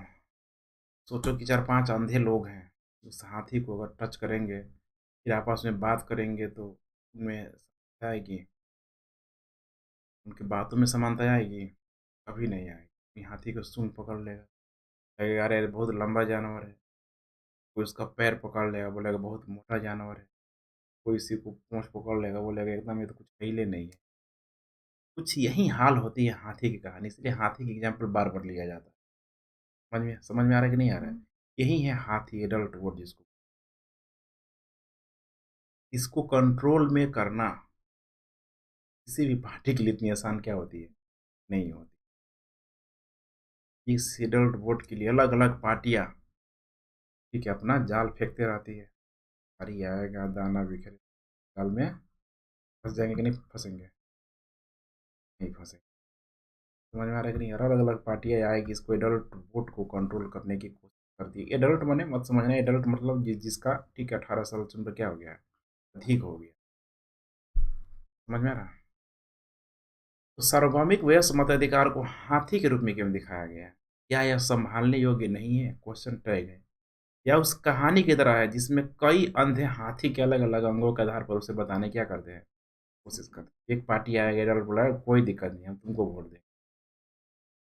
सोचो कि 4-5 अंधे लोग हैं, उस हाथी को अगर टच करेंगे, फिर आपस में बात करेंगे तो उनमें समानता आएगी? उनकी बातों में समानता आएगी? कभी नहीं आएगी। हाथी को सूंड पकड़ लेगा, कहेगा अरे ये बहुत लंबा जानवर है। कोई उसका पैर पकड़ लेगा, बोलेगा बहुत मोटा जानवर है। कोई इसी को पूंछ पकड़ लेगा, बोलेगा एकदम ये तो कुछ हिले नहीं है। कुछ यही हाल होती है हाथी की कहानी, इसलिए हाथी की एग्जाम्पल बार बार लिया जाता है। समझ में आ रहा है कि नहीं आ रहा है? यही है हाथी, एडल्ट वोट जिसको। इसको कंट्रोल में करना किसी भी पार्टी के लिए इतनी आसान क्या होती है? नहीं होती। इस एडल्ट वोट के लिए अलग अलग पार्टियां, ठीक है, अपना जाल फेंकते रहती है। हरी आएगा, दाना बिखरे, जाल में फंस जाएंगे कि नहीं फंसेंगे? नहीं फंसेंगे। समझ में आ रहा है कि नहीं? अलग अलग पार्टियां आएगी इसको एडल्ट वोट को कंट्रोल करने की कोशिश। कर दी। एडल्ट माने मत समझना, एडल्ट मतलब जिसका ठीक है 18 साल से ऊपर क्या हो गया है, अधिक हो गया। समझ में आ रहा है? तो सार्वभौमिक वयस्क मताधिकार को हाथी के रूप में क्यों दिखाया गया है? क्या यह संभालने योग्य नहीं है? क्वेश्चन टैग है। या उस कहानी की तरह है जिसमें कई अंधे हाथी के अलग-अलग अंगों के आधार पर उसे बताने क्या करते हैं? कोशिश करते हैं। एक पार्टी आएगा, एडल्ट बोला कोई दिक्कत नहीं, हम तुमको वोट देंगे।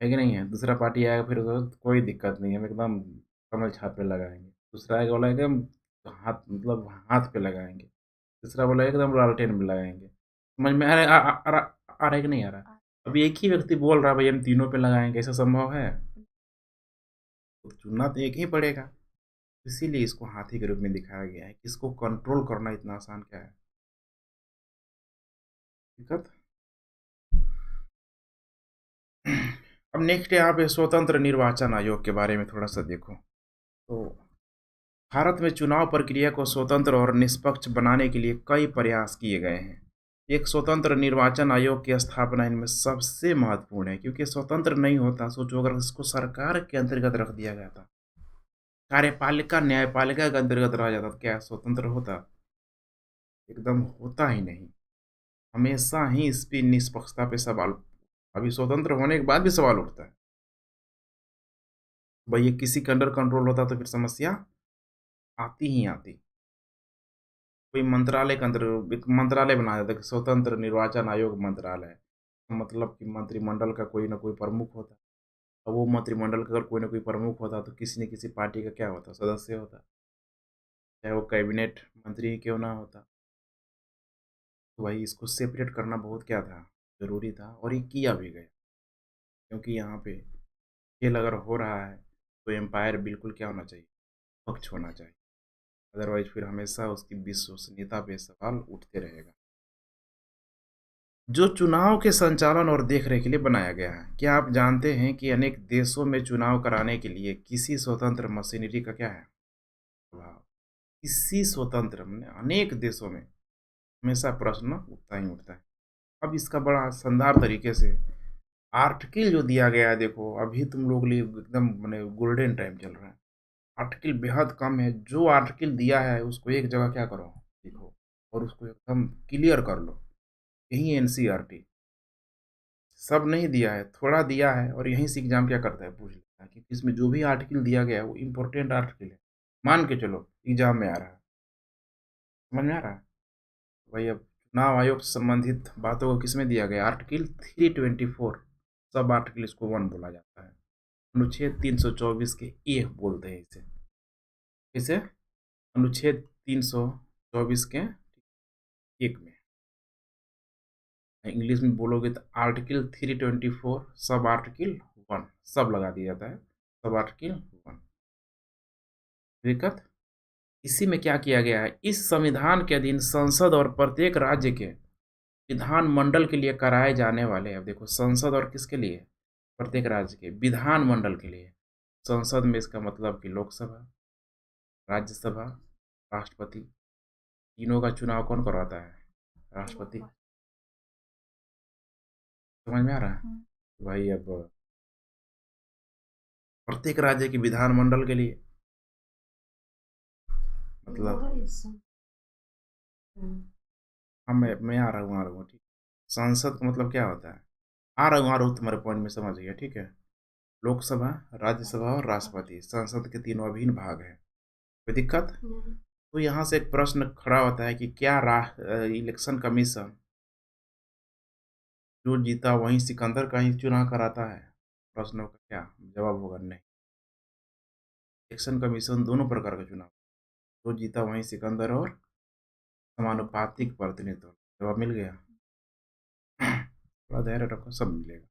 है कि नहीं है? दूसरा पार्टी आएगा फिर कोई दिक्कत नहीं है, हम एकदम कमल छाप पे लगाएँगे। दूसरा आएगा बोला एकदम हाथ मतलब हाथ पे लगाएँगे। तीसरा बोला एकदम लालटेन में लगाएँगे। समझ में आ रहा है कि नहीं आ रहा? अब एक ही व्यक्ति बोल रहा है भई हम तीनों पे लगाएँगे, ऐसा संभव है? तो चुनना तो एक ही पड़ेगा। इसीलिए इसको हाथी के रूप में दिखाया गया है कि इसको कंट्रोल करना इतना आसान क्या है? दिक्कत अब नेक्स्ट यहाँ पे स्वतंत्र निर्वाचन आयोग के बारे में थोड़ा-सा देखो। तो भारत में चुनाव प्रक्रिया को स्वतंत्र और निष्पक्ष बनाने के लिए कई प्रयास किए गए हैं। एक स्वतंत्र निर्वाचन आयोग की स्थापना इनमें सबसे महत्वपूर्ण है क्योंकि स्वतंत्र नहीं होता, सोचो अगर इसको सरकार के अंतर्गत रख दिया गया था, कार्यपालिका न्यायपालिका के अंतर्गत रह जाता तो क्या स्वतंत्र होता? एकदम होता ही नहीं। हमेशा ही इस पे निष्पक्षता पे सवाल, अभी स्वतंत्र होने के बाद भी सवाल उठता है। भाई ये किसी के अंडर कंट्रोल होता तो फिर समस्या आती ही आती। कोई मंत्रालय के अंदर एक मंत्रालय बनाया जाता है कि स्वतंत्र निर्वाचन आयोग मंत्रालय, मतलब कि मंत्रिमंडल का कोई ना कोई प्रमुख होता। अब वो मंत्रिमंडल का अगर कोई ना कोई प्रमुख होता तो किसी न किसी पार्टी का क्या होता? सदस्य होता। चाहे वो कैबिनेट मंत्री ही क्यों ना होता। तो भाई इसको सेपरेट करना बहुत क्या था? ज़रूरी था और ये किया भी गया। क्योंकि यहाँ पे खेल अगर हो रहा है तो एम्पायर बिल्कुल क्या होना चाहिए? पक्ष होना चाहिए। अदरवाइज़ फिर हमेशा उसकी विश्वसनीयता पे सवाल उठते रहेगा। जो चुनाव के संचालन और देख-रेख के लिए बनाया गया है। क्या आप जानते हैं कि अनेक देशों में चुनाव कराने के लिए किसी स्वतंत्र मशीनरी का क्या है? अभाव। किसी स्वतंत्र मने अनेक देशों में हमेशा प्रश्न उठता ही उठता है। अब इसका बड़ा शानदार तरीके से आर्टिकल जो दिया गया है देखो, अभी तुम लोग लिए एकदम मने गोल्डन टाइम चल रहा है। आर्टिकल बेहद कम है, जो आर्टिकल दिया है उसको एक जगह क्या करो, लिखो और उसको एकदम क्लियर कर लो। यही एनसीईआरटी, सब नहीं दिया है, थोड़ा दिया है और यहीं से एग्ज़ाम क्या करता है पूछ लेता है कि इसमें जो भी आर्टिकल दिया गया है वो इम्पोर्टेंट आर्टिकल है। मान के चलो एग्ज़ाम में आ रहा है, समझ में आ रहा है? वही अब चुनाव आयोग से संबंधित बातों को किसमें दिया गया? आर्टिकल 324, सब आर्टिकल इसको 1 बोला जाता है। अनुच्छेद 324 के ए बोलते हैं इसे। किसे? अनुच्छेद 324 के 1 में। इंग्लिश में बोलोगे तो आर्टिकल 324 सब आर्टिकल 1 सब लगा दिया जाता है। सब आर्टिकल 1 दिक्कत इसी में क्या किया गया है, इस संविधान के अधीन संसद और प्रत्येक राज्य के विधानमंडल के लिए कराए जाने वाले, अब देखो संसद और किसके लिए? प्रत्येक राज्य के विधानमंडल के लिए। संसद में इसका मतलब कि लोकसभा, राज्यसभा, राष्ट्रपति, तीनों का चुनाव कौन करवाता है? राष्ट्रपति। समझ में आ रहा है? तो भाई अब प्रत्येक राज्य के विधानमंडल के लिए मतलब हाँ, मैं आ रहा हूँ, ठीक। सांसद का मतलब क्या होता है? आ रहा हूँ तुम्हारे पॉइंट में समझ गया, ठीक है। लोकसभा, राज्यसभा और राष्ट्रपति, संसद के तीनों अभिन्न भाग हैं। कोई दिक्कत? तो यहाँ से एक प्रश्न खड़ा होता है कि क्या इलेक्शन कमीशन जो जीता वहीं सिकंदर का ही चुनाव कराता है? प्रश्नों का क्या जवाब होगा? नहीं। इलेक्शन कमीशन दोनों प्रकार का चुनाव, जो जीता वहीं सिकंदर और समानुपातिक प्रतिनिधित्व। जवाब मिल गया? थोड़ा धैर्य रखो, सब मिलेगा।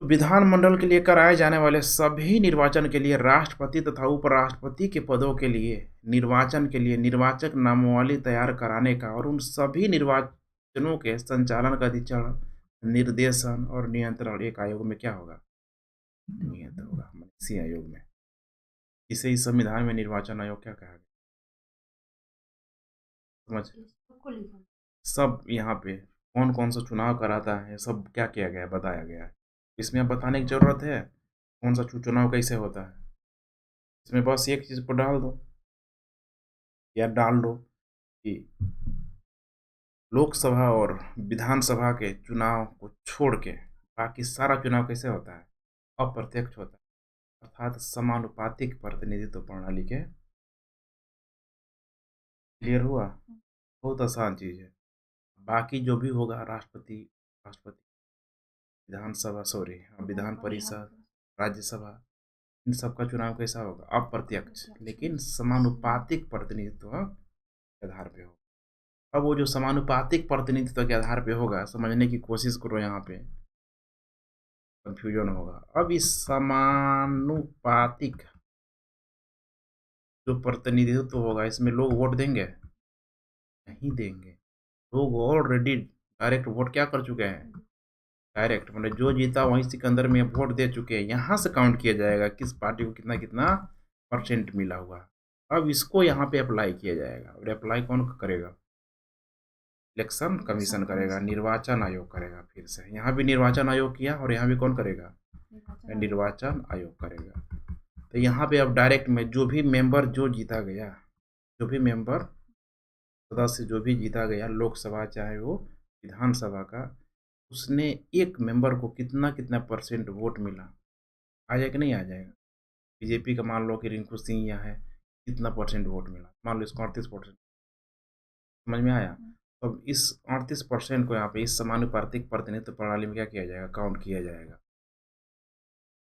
विधानमंडल के लिए कराए जाने वाले सभी निर्वाचन के लिए राष्ट्रपति तथा उपराष्ट्रपति के पदों के लिए निर्वाचन के लिए निर्वाचक नामावली तैयार कराने का और उन सभी निर्वाचनों के संचालन का अधिचरण, निर्देशन और नियंत्रण एक आयोग में क्या होगा? नियत होगा, इसी आयोग में। इसे इस संविधान में निर्वाचन आयोग क्या कहा गया? समझ सब यहाँ पे कौन कौन सा चुनाव कराता है सब क्या किया गया है बताया गया है। इसमें अब बताने की जरूरत है कौन सा चुनाव कैसे होता है? इसमें बस एक चीज़ को डाल दो या डाल दो कि लोकसभा और विधानसभा के चुनाव को छोड़ के बाकी सारा चुनाव कैसे होता है? अप्रत्यक्ष होता है, अर्थात समानुपातिक प्रतिनिधित्व प्रणाली के। क्लियर हुआ? बहुत आसान चीज़ है। बाकी जो भी होगा राष्ट्रपति, विधानसभा सॉरी विधान परिषद, राज्यसभा, इन सब का चुनाव कैसा होगा? अप्रत्यक्ष, लेकिन समानुपातिक प्रतिनिधित्व के आधार पे होगा। अब वो जो समानुपातिक प्रतिनिधित्व के आधार पे होगा, समझने की कोशिश करो, यहाँ पे कंफ्यूजन होगा। अब इस समानुपातिक जो प्रतिनिधित्व होगा, इसमें लोग वोट देंगे? नहीं देंगे। लोग ऑलरेडी डायरेक्ट वोट क्या कर चुके हैं? डायरेक्ट मतलब जो जीता वहीं सिकंदर में वोट दे चुके हैं। यहाँ से काउंट किया जाएगा किस पार्टी को कितना कितना परसेंट मिला हुआ। अब इसको यहाँ पे अप्लाई किया जाएगा, और अप्लाई कौन करेगा? इलेक्शन कमीशन करेगा, निर्वाचन आयोग करेगा। फिर से यहाँ भी निर्वाचन आयोग किया, और यहाँ भी कौन करेगा? निर्वाचन आयोग करेगा। तो यहाँ पे अब डायरेक्ट में जो भी मेंबर जो जीता गया, जो भी मेंबर सदस्य जो भी जीता गया, लोकसभा चाहे वो विधानसभा का, उसने एक मेंबर को कितना कितना परसेंट वोट मिला, आ जाएगा कि नहीं आ जाएगा? बीजेपी का मान लो कि रिंकू सिंह यहाँ है, कितना परसेंट वोट मिला, मान लो इसको 38%। समझ में आया? तो अब इस 38% को यहाँ पे इस समानुपातिक प्रतिनिधित्व प्रणाली में क्या किया जाएगा? काउंट किया जाएगा।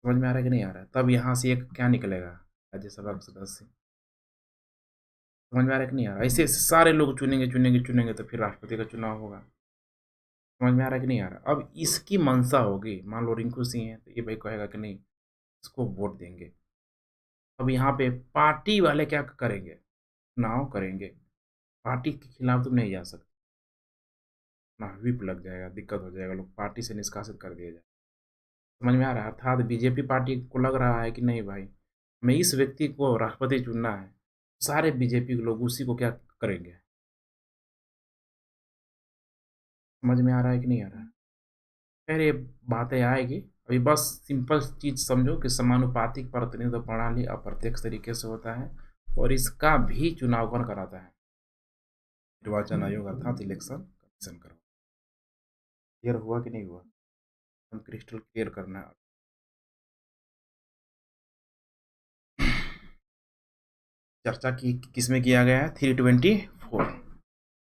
समझ में आ रहा है कि नहीं आ रहा है? तब यहाँ से एक क्या निकलेगा? राज्यसभा का सदस्य। समझ में आ रहा है कि नहीं आ रहा है? ऐसे ऐसे सारे लोग चुनेंगे चुनेंगे चुनेंगे, तो फिर राष्ट्रपति का चुनाव होगा। समझ में आ रहा है कि नहीं आ रहा? अब इसकी मंशा होगी, मान लो रिंकू सिंह है, तो ये भाई कहेगा कि नहीं, इसको वोट देंगे। अब यहाँ पे पार्टी वाले क्या करेंगे? चुनाव करेंगे। पार्टी के खिलाफ तुम नहीं जा सकते ना, व्हिप लग जाएगा, दिक्कत हो जाएगा, लोग पार्टी से निष्कासित कर दिया जाए। समझ में आ रहा है? अर्थात बीजेपी पार्टी को लग रहा है कि नहीं भाई, हमें इस व्यक्ति को राष्ट्रपति चुनना है, सारे बीजेपी के लोग उसी को क्या करेंगे? समझ में आ रहा है कि नहीं आ रहा है? खैर ये बातें आएगी। अभी बस सिंपल चीज़ समझो कि समानुपातिक प्रतिनिधित्व प्रणाली अप्रत्यक्ष तरीके से होता है, और इसका भी चुनाव कौन कराता है? निर्वाचन आयोग, अर्थात इलेक्शन कमीशन करो। क्लियर हुआ कि नहीं हुआ? हम क्रिस्टल क्लियर करना है। चर्चा की किसमें किया गया है? 324।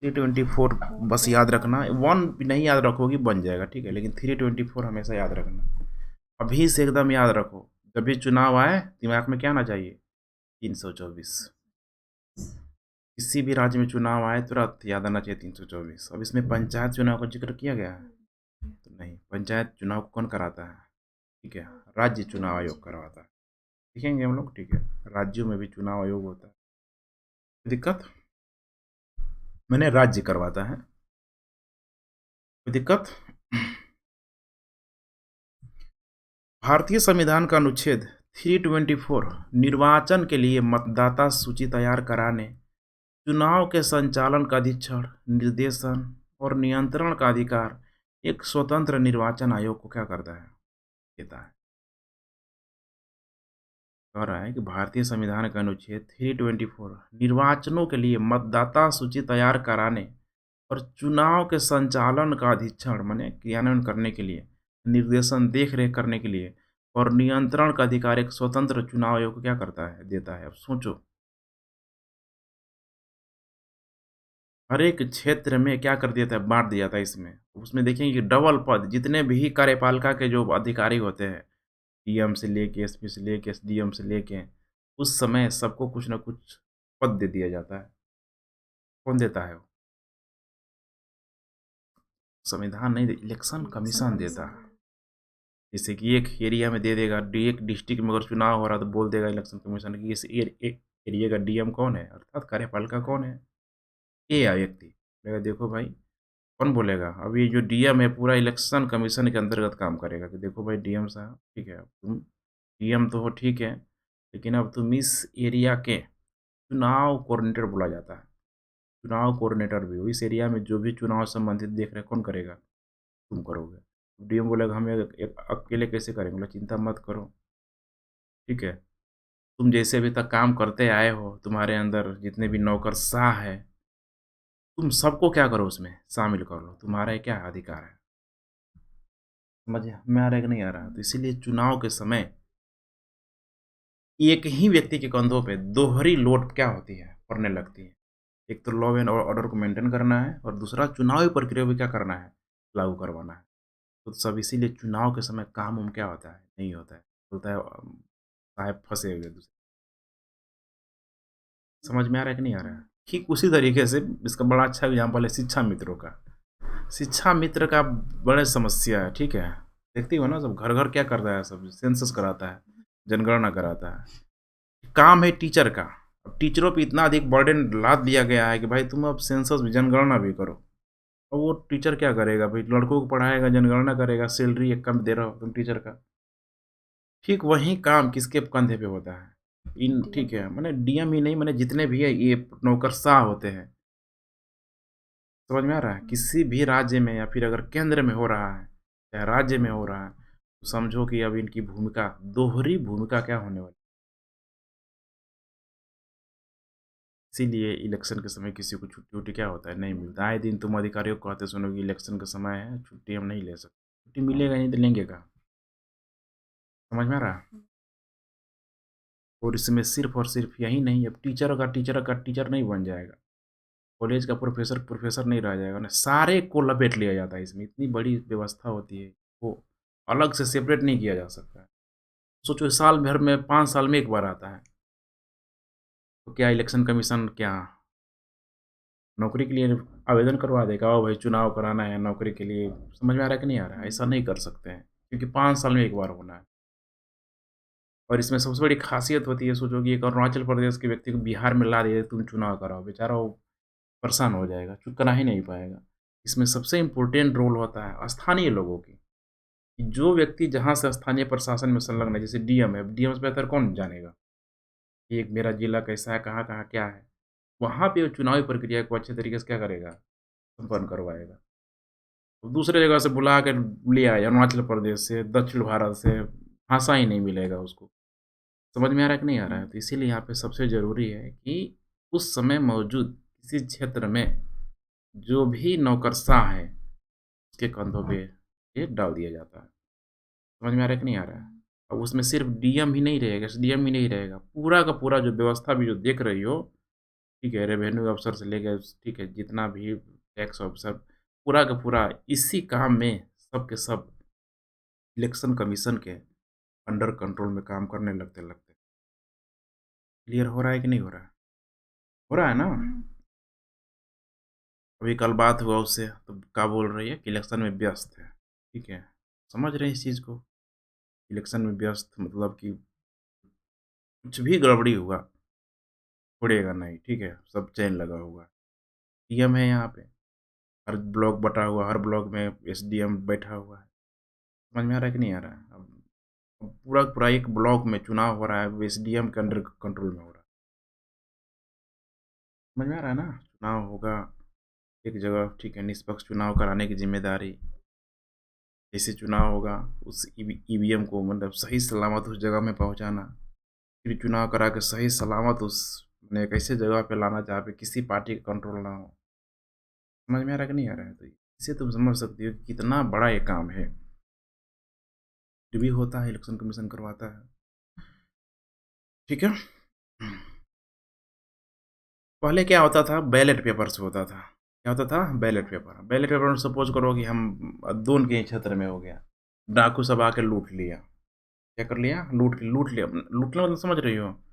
324 बस याद रखना, वन नहीं याद रखोगी बन जाएगा, ठीक है, लेकिन 324 हमेशा याद रखना। अभी से एकदम याद रखो, जब भी चुनाव आए दिमाग में क्या आना चाहिए? 324। किसी भी राज्य में चुनाव आए तुरंत याद आना चाहिए 324। अब इसमें पंचायत चुनाव का जिक्र किया गया है? तो नहीं, पंचायत चुनाव कौन कराता है? ठीक है, राज्य चुनाव आयोग करवाता है। लिखेंगे हम लोग, ठीक है, राज्यों में भी चुनाव आयोग होता है। दिक्कत? मैंने राज्य करवाता है, कोई दिक्कत? भारतीय संविधान का अनुच्छेद 324 निर्वाचन के लिए मतदाता सूची तैयार कराने, चुनाव के संचालन का अधीक्षण, निर्देशन और नियंत्रण का अधिकार एक स्वतंत्र निर्वाचन आयोग को क्या करता है? देता है। कह रहा है कि भारतीय संविधान का अनुच्छेद 324 निर्वाचनों के लिए मतदाता सूची तैयार कराने और चुनाव के संचालन का अधीक्षण माने क्रियान्वयन करने के लिए, निर्देशन देख रेख करने के लिए और नियंत्रण का अधिकार एक स्वतंत्र चुनाव आयोग को क्या करता है? देता है। अब सोचो, हर एक क्षेत्र में क्या कर दिया था? बांट दिया था इसमें। उसमें देखेंगे कि डबल पद, जितने भी कार्यपालिका के जो अधिकारी होते हैं, डीएम से लेके एसपी से लेके एसडीएम से लेके, उस समय सबको कुछ ना कुछ पद दे दिया जाता है। कौन देता है वो? संविधान नहीं, इलेक्शन कमीशन देता है। जैसे कि एक एरिया में दे देगा, एक डिस्ट्रिक्ट में अगर चुनाव हो रहा है तो बोल देगा इलेक्शन कमीशन की इस एरिया का डीएम कौन है, अर्थात कार्यपालिका कौन है? ये या व्यक्ति बोलेगा देखो भाई, कौन बोलेगा? अब ये जो डीएम है पूरा इलेक्शन कमीशन के अंतर्गत काम करेगा कि देखो भाई डीएम साहब, ठीक है, अब तुम डीएम तो हो, ठीक है, लेकिन अब तुम इस एरिया के चुनाव कोऑर्डिनेटर बोला जाता है, चुनाव कोऑर्डिनेटर भी हो, इस एरिया में जो भी चुनाव संबंधित देख रहे कौन करेगा? तुम करोगे। डीएम बोलेगा हम एक अकेले कैसे करेंगे? बोला चिंता मत करो, ठीक है, तुम जैसे अभी तक काम करते आए हो, तुम्हारे अंदर जितने भी नौकरशाह हैं, तुम सबको क्या करो उसमें शामिल कर लो, तुम्हारा ये क्या अधिकार है? समझ में आ रहा है कि नहीं आ रहा? तो इसीलिए चुनाव के समय एक ही व्यक्ति के कंधों पे दोहरी लोड क्या होती है, पड़ने लगती है। एक तो लॉ एंड ऑर्डर को मेंटेन करना है और दूसरा चुनावी प्रक्रिया भी क्या करना है, लागू करवाना है। तो सब इसीलिए चुनाव के समय काम-वाम क्या होता है, नहीं होता है। बोलता है साहब फँसे हुए दूसरे। समझ में आ रहा है कि नहीं आ रहा है? ठीक उसी तरीके से इसका बड़ा अच्छा एग्ज़ाम्पल है शिक्षा मित्रों का। शिक्षा मित्र का बड़े समस्या है, ठीक है? देखती हो ना सब घर-घर क्या कर रहा है सब सेंसस कराता है, जनगणना कराता है। काम है टीचर का। अब टीचरों पे इतना अधिक बर्डन लाद दिया गया है कि भाई तुम अब सेंसस भी जनगणना भी करो। अब वो टीचर क्या करेगा भाई लड़कों को पढ़ाएगा, जनगणना करेगा, सैलरी एक कम दे रहे हो तुम टीचर का। ठीक वही काम किसके कंधे पे होता है? इन ठीक है, माने डीएम ही नहीं माने जितने भी है ये नौकरशाह होते हैं। समझ में आ रहा है? किसी भी राज्य में या फिर अगर केंद्र में हो रहा है, या राज्य में हो रहा है, तो समझो कि अब इनकी भूमिका दोहरी भूमिका क्या होने वाली। इसीलिए इलेक्शन के समय किसी को छुट्टी-वुट्टी क्या होता है, नहीं मिलता। आए दिन तुम अधिकारियों को कहते सुनोगे इलेक्शन का समय है, छुट्टी हम नहीं ले सकते। छुट्टी मिलेगा नहीं तो लेंगे कहाँ? समझ में आ रहा है? और इसमें सिर्फ़ और सिर्फ़ यही नहीं, अब टीचर का टीचर नहीं बन जाएगा। कॉलेज का प्रोफ़ेसर नहीं रह जाएगा ना, सारे को लपेट लिया जाता है इसमें, इतनी बड़ी व्यवस्था होती है, वो अलग से सेपरेट नहीं किया जा सकता है। सोचो साल भर में 5 साल में 1 बार आता है, तो क्या इलेक्शन कमीशन क्या नौकरी के लिए आवेदन करवा देगा, आओ भाई चुनाव कराना है नौकरी के लिए, समझ में आ रहा है कि नहीं आ रहा है? ऐसा नहीं कर सकते हैं, क्योंकि 5 साल में 1 बार होना है। और इसमें सबसे बड़ी ख़ासियत होती है, सोचो कि एक अरुणाचल प्रदेश के व्यक्ति को बिहार में ला दिया, तुम चुनाव कराओ, बेचारा वो परेशान हो जाएगा, चुप करा ही नहीं पाएगा। इसमें सबसे इम्पोर्टेंट रोल होता है स्थानीय लोगों की, कि जो व्यक्ति जहाँ से स्थानीय प्रशासन में संलग्न है, जैसे डीएम है, डीएम से बेहतर कौन जानेगा कि एक मेरा जिला कैसा है, कहाँ-कहाँ क्या है? वहाँ पे वो चुनावी प्रक्रिया को अच्छे तरीके से क्या करेगा, संपन्न करवाएगा। तो दूसरे जगह से बुला के ले आए अरुणाचल प्रदेश से, दक्षिण भारत से, भाषा ही नहीं मिलेगा उसको। समझ में आ रहा है कि नहीं आ रहा है? तो इसीलिए यहाँ पे सबसे ज़रूरी है कि उस समय मौजूद किसी क्षेत्र में जो भी नौकरशाह है, उसके कंधों पे ये डाल दिया जाता है। समझ में आ रहा है कि नहीं आ रहा है? अब उसमें सिर्फ़ डीएम ही नहीं रहेगा, एसडीएम ही नहीं रहेगा, पूरा का पूरा जो व्यवस्था भी जो देख रही हो, ठीक है, रेवेन्यू अफ़सर से लेके ठीक है, जितना भी टैक्स ऑफ़िसर, पूरा का पूरा इसी काम में सब के सब इलेक्शन कमीशन के अंडर कंट्रोल में काम करने लगते-लगते। क्लियर हो रहा है कि नहीं हो रहा है? हो रहा है ना? अभी कल बात हुआ उससे, तो क्या बोल रही है कि इलेक्शन में व्यस्त है, ठीक है। समझ रहे हैं इस चीज़ को, इलेक्शन में व्यस्त मतलब कि कुछ भी गड़बड़ी हुआ, छोड़ेगा नहीं, ठीक है, सब चेन लगा हुआ है। डीएम है यहाँ पे, हर ब्लॉक बँटा हुआ, हर ब्लॉक में एसडीएम बैठा हुआ है। समझ में आ रहा है कि नहीं आ रहा है? अब पूरा का पूरा एक ब्लॉक में चुनाव हो रहा है, वो एसडीएम के अंडर कंट्रोल में हो रहा है। समझ में आ रहा है ना? चुनाव होगा एक जगह, ठीक है, निष्पक्ष चुनाव कराने की ज़िम्मेदारी, जैसे चुनाव होगा उस ईवीएम को मतलब सही सलामत उस जगह में पहुँचाना, फिर चुनाव करा के सही सलामत उस माने एक ऐसे जगह पे लाना जहाँ पे किसी पार्टी का कंट्रोल ना हो। समझ में आ रहा है कि नहीं आ रहा है? तो इससे तुम समझ सकती हो कि कितना बड़ा ये काम है। जो भी होता है इलेक्शन कमीशन करवाता है। ठीक है? पहले क्या होता था बैलेट पेपर से होता था। क्या होता था? Ballot paper. बैलेट पेपर में सपोज़ करो कि हम दून के ही क्षेत्र में हो गया। डाकू सब आके लूट लिया। क्या कर लिया? लूट लिया। लूटना मतलब समझ रही हो?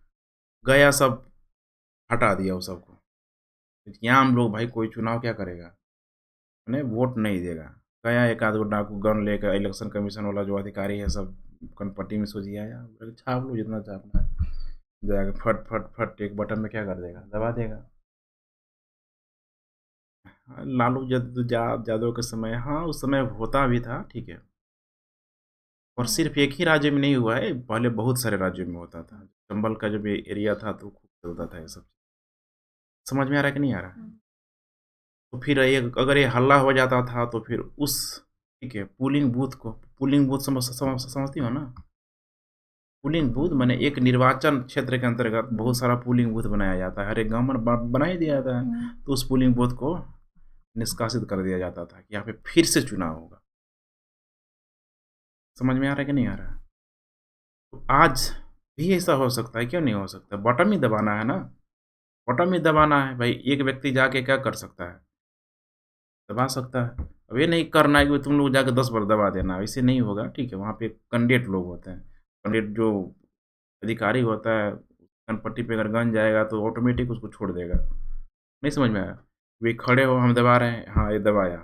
गया सब हटा दिया उस सबको। यहाँ हम लोग भाई कोई चुनाव क्या करेगा? माने वोट नहीं देगा। गया एक आध गो डाकू गन लेकर इलेक्शन कमीशन वाला जो अधिकारी है सब कनपट्टी में सो जियाया, बोले छाप लो जितना छापना है। जाके फट, फट, फट एक बटन में क्या कर देगा? दबा देगा। हाँ, लालू यादव के समय हाँ, उस समय होता भी था, ठीक है। और सिर्फ़ एक ही राज्य में नहीं हुआ है, पहले बहुत सारे राज्यों में होता था। चंबल का जब ये एरिया था तो खूब चलता था ये सब। समझ में आ रहा है कि नहीं आ रहा है? तो फिर ये अगर ये हल्ला हो जाता था तो फिर उस ठीक है, पोलिंग बूथ को पोलिंग बूथ समझती हो ना? पोलिंग बूथ माने एक निर्वाचन क्षेत्र के अंतर्गत बहुत सारा पोलिंग बूथ बनाया जाता है, हर एक गाँव में बना ही दिया जाता है। तो उस पोलिंग बूथ को निष्कासित कर दिया जाता था कि यहाँ पे फिर से चुनाव होगा। समझ में आ रहा है कि नहीं आ रहा है? तो आज भी ऐसा हो सकता है, क्यों नहीं हो सकता? बटन ही दबाना है ना, बटन ही दबाना है भाई। एक व्यक्ति जाके क्या कर सकता है? दबा सकता है। अब ये नहीं करना है कि तुम लोग जाके 10 बार दबा देना, ऐसे नहीं होगा, ठीक है? वहाँ पे कैंडिडेट लोग होते हैं, कैंडिडेट जो अधिकारी होता है, गनपट्टी पे अगर गन जाएगा तो ऑटोमेटिक उसको छोड़ देगा। नहीं समझ में आया? वे खड़े हो, हम दबा रहे हैं, हाँ, ये दबाया,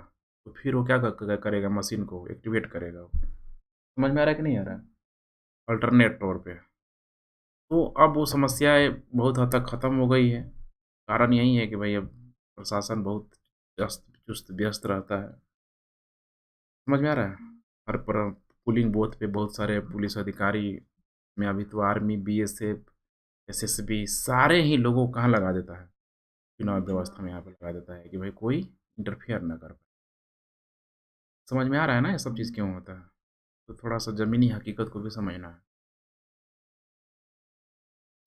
तो फिर वो क्या करेगा, मशीन को एक्टिवेट करेगा वो। समझ में आ रहा है कि नहीं आ रहा है? अल्टरनेट तौर पे। तो अब वो समस्याएँ बहुत हद तक खत्म हो गई है। कारण यही है कि भाई अब प्रशासन बहुत चुस्त व्यस्त रहता है। समझ में आ रहा है? हर पोलिंग बूथ पे बहुत सारे पुलिस अधिकारी में अभी तो आर्मी, बीएसएफ, एसएसबी सारे ही लोगों को कहाँ लगा देता है, चुनाव व्यवस्था में यहाँ पे लगा देता है कि भाई कोई इंटरफेयर ना कर पाए। समझ में आ रहा है ना ये सब चीज़ क्यों होता है? तो थोड़ा-सा ज़मीनी हकीकत को भी समझना है।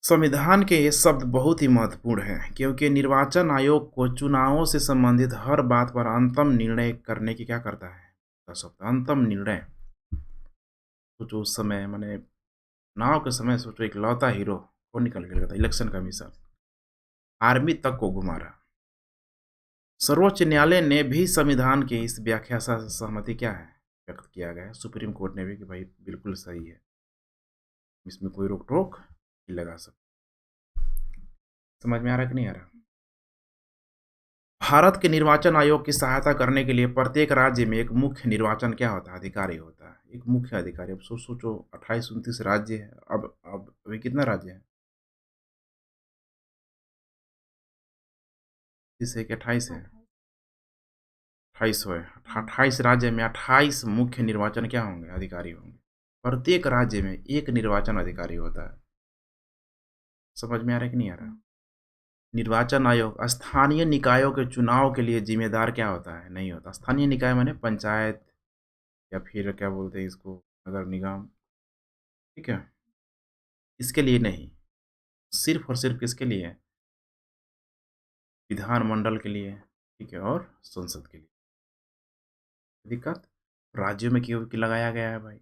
संविधान के ये शब्द बहुत ही महत्वपूर्ण हैं, क्योंकि निर्वाचन आयोग को चुनावों से संबंधित हर बात पर अंतिम निर्णय करने की क्या करता है? कर सकता है, अंतिम निर्णय। सोचो उस समय माने चुनाव के समय सोचो इकलौता हीरो कौन निकल के गया था? Election commission. आर्मी तक को घुमा रहा। सर्वोच्च न्यायालय ने भी संविधान की इस व्याख्या से सहमति क्या है? व्यक्त किया गया है। सुप्रीम कोर्ट ने भी कि भाई बिल्कुल सही है। इसमें कोई रोक-टोक नहीं लगा सकता। समझ में आ रहा है कि नहीं आ रहा? भारत के निर्वाचन आयोग की सहायता करने के लिए प्रत्येक राज्य में एक मुख्य निर्वाचन क्या होता है? अधिकारी होता है। एक मुख्य अधिकारी। अब सोचो 28-29 राज्य है। अब अभी कितना राज्य है? 30 है कि 28 है? 28 है। 28 राज्य में 28 मुख्य निर्वाचन क्या होंगे? अधिकारी होंगे। प्रत्येक राज्य में एक निर्वाचन अधिकारी होता है। समझ में आ रहा है कि नहीं आ रहा? निर्वाचन आयोग स्थानीय निकायों के चुनाव के लिए जिम्मेदार क्या होता है? नहीं होता। स्थानीय निकाय माने पंचायत या फिर क्या बोलते हैं इसको, नगर निगम, ठीक है? इसके लिए नहीं, सिर्फ़ और सिर्फ़ किसके लिए है? विधानमंडल के लिए, ठीक है? और संसद के लिए। दिक्कत? राज्यों में क्यों लगाया गया है भाई?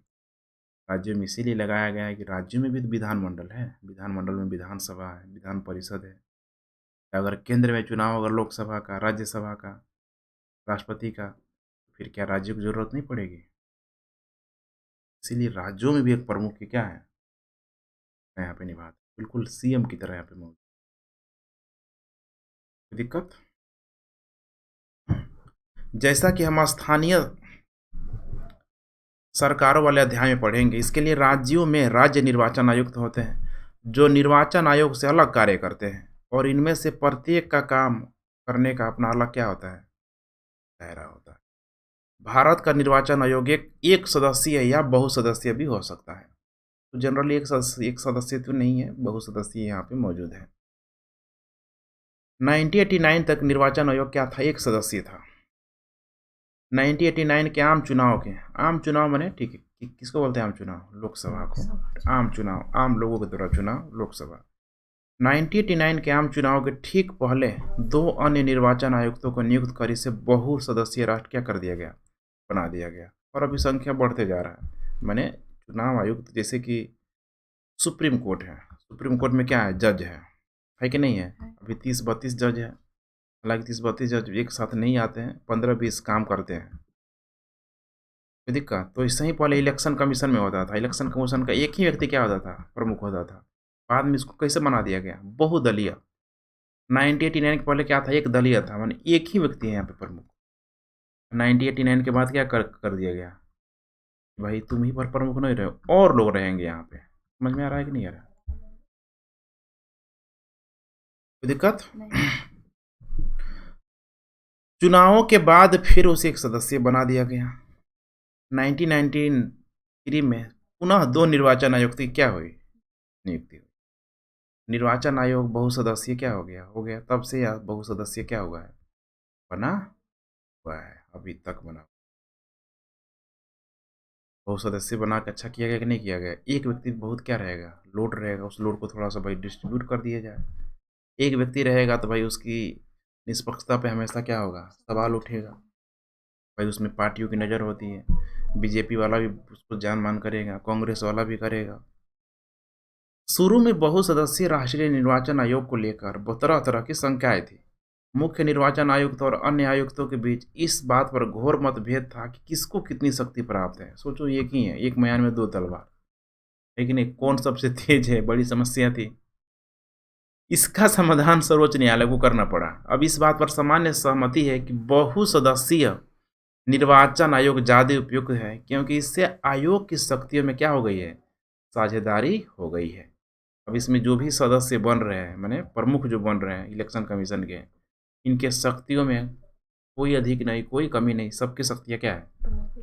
राज्यों में इसीलिए लगाया गया है कि राज्यों में भी तो विधानमंडल है। विधानमंडल में विधानसभा है, विधान परिषद है। अगर केंद्र में चुनाव होगा लोकसभा का, राज्यसभा का, राष्ट्रपति का, फिर क्या राज्यों की ज़रूरत नहीं पड़ेगी? इसीलिए राज्यों में भी एक प्रमुख की क्या है? यहाँ पे निभाते हैं। बिल्कुल सीएम की तरह यहाँ पे मौजूद। कोई दिक्कत? जैसा कि हम स्थानीय सरकारों वाले अध्याय में पढ़ेंगे, इसके लिए राज्यों में राज्य निर्वाचन आयुक्त होते हैं, जो निर्वाचन आयोग से अलग कार्य करते हैं और इनमें से प्रत्येक का काम करने का अपना अलग क्या होता है? दायरा होता है। भारत का निर्वाचन आयोग एक सदस्यीय या बहुसदस्यीय भी हो सकता है। तो जनरली एक सदस्य तो नहीं है, बहुसदस्यीय यहाँ पे मौजूद है। 1989 तक निर्वाचन आयोग क्या था? एक सदस्यीय था। 1989 के आम चुनाव माने ठीक है किसको बोलते हैं आम चुनाव? लोकसभा को। आम चुनाव, आम लोगों के द्वारा चुनाव, लोकसभा। 1989 के आम चुनाव के ठीक पहले दो अन्य निर्वाचन आयुक्तों को नियुक्त कर इसे बहुसदस्यीय राष्ट्र क्या कर दिया गया? बना दिया गया। और अभी संख्या बढ़ते जा रहा है। माने चुनाव आयुक्त जैसे कि सुप्रीम कोर्ट है, सुप्रीम कोर्ट में क्या है? जज है कि नहीं है? अभी 30-32 जज है। हालांकि 30-32 जज एक साथ नहीं आते हैं, 15-20 काम करते हैं। कोई दिक्कत? तो इससे ही पहले इलेक्शन कमीशन में होता था। इलेक्शन कमीशन का एक ही व्यक्ति क्या होता था? प्रमुख होता था। बाद में इसको कैसे बना दिया गया? बहुदलीय। 1989 के पहले क्या था? एक दलीय था, माने एक ही व्यक्ति है यहाँ पे प्रमुख। 1989 के बाद क्या कर दिया गया? भाई तुम ही पर प्रमुख नहीं रहे, और लोग रहेंगे यहाँ पे। समझ में आ रहा है कि नहीं आ रहा? कोई दिक्कत? चुनावों के बाद फिर उसे एक सदस्य बना दिया गया। 1993 में पुनः दो निर्वाचन आयुक्त की क्या हुई? नियुक्ति हुई। निर्वाचन आयोग बहुसदस्यीय क्या हो गया तब से, या बहुसदस्यीय क्या हुआ है? बना हुआ है, अभी तक बना। बहुत सदस्य बना के अच्छा किया गया कि नहीं किया गया? एक व्यक्ति बहुत क्या रहेगा, लोड रहेगा, उस लोड को थोड़ा-सा भाई डिस्ट्रीब्यूट कर दिया जाए। एक व्यक्ति रहेगा तो भाई उसकी निष्पक्षता पे हमेशा क्या होगा, सवाल उठेगा। भाई उसमें पार्टियों की नज़र होती है, बीजेपी वाला भी उसको जान-मान करेगा, कांग्रेस वाला भी करेगा। शुरू में बहुसदस्यीय राष्ट्रीय निर्वाचन आयोग को लेकर तरह-तरह की शंकाएँ थी। मुख्य निर्वाचन आयुक्त और अन्य आयुक्तों के बीच इस बात पर घोर मतभेद था कि किसको कितनी शक्ति प्राप्त है। सोचो एक ही है, एक म्यान में 2 तलवार, है कि नहीं? कौन सबसे तेज है, बड़ी समस्या थी। इसका समाधान सर्वोच्च न्यायालय को करना पड़ा। अब इस बात पर सामान्य सहमति है कि बहुसदस्यीय निर्वाचन आयोग ज़्यादा उपयुक्त है क्योंकि इससे आयोग की शक्तियों में क्या हो गई है? साझेदारी हो गई है। अब इसमें जो भी सदस्य बन रहे हैं, माने प्रमुख जो बन रहे हैं इलेक्शन कमीशन के, इनके शक्तियों में कोई अधिक नहीं, कोई कमी नहीं, सबकी शक्तियाँ क्या है?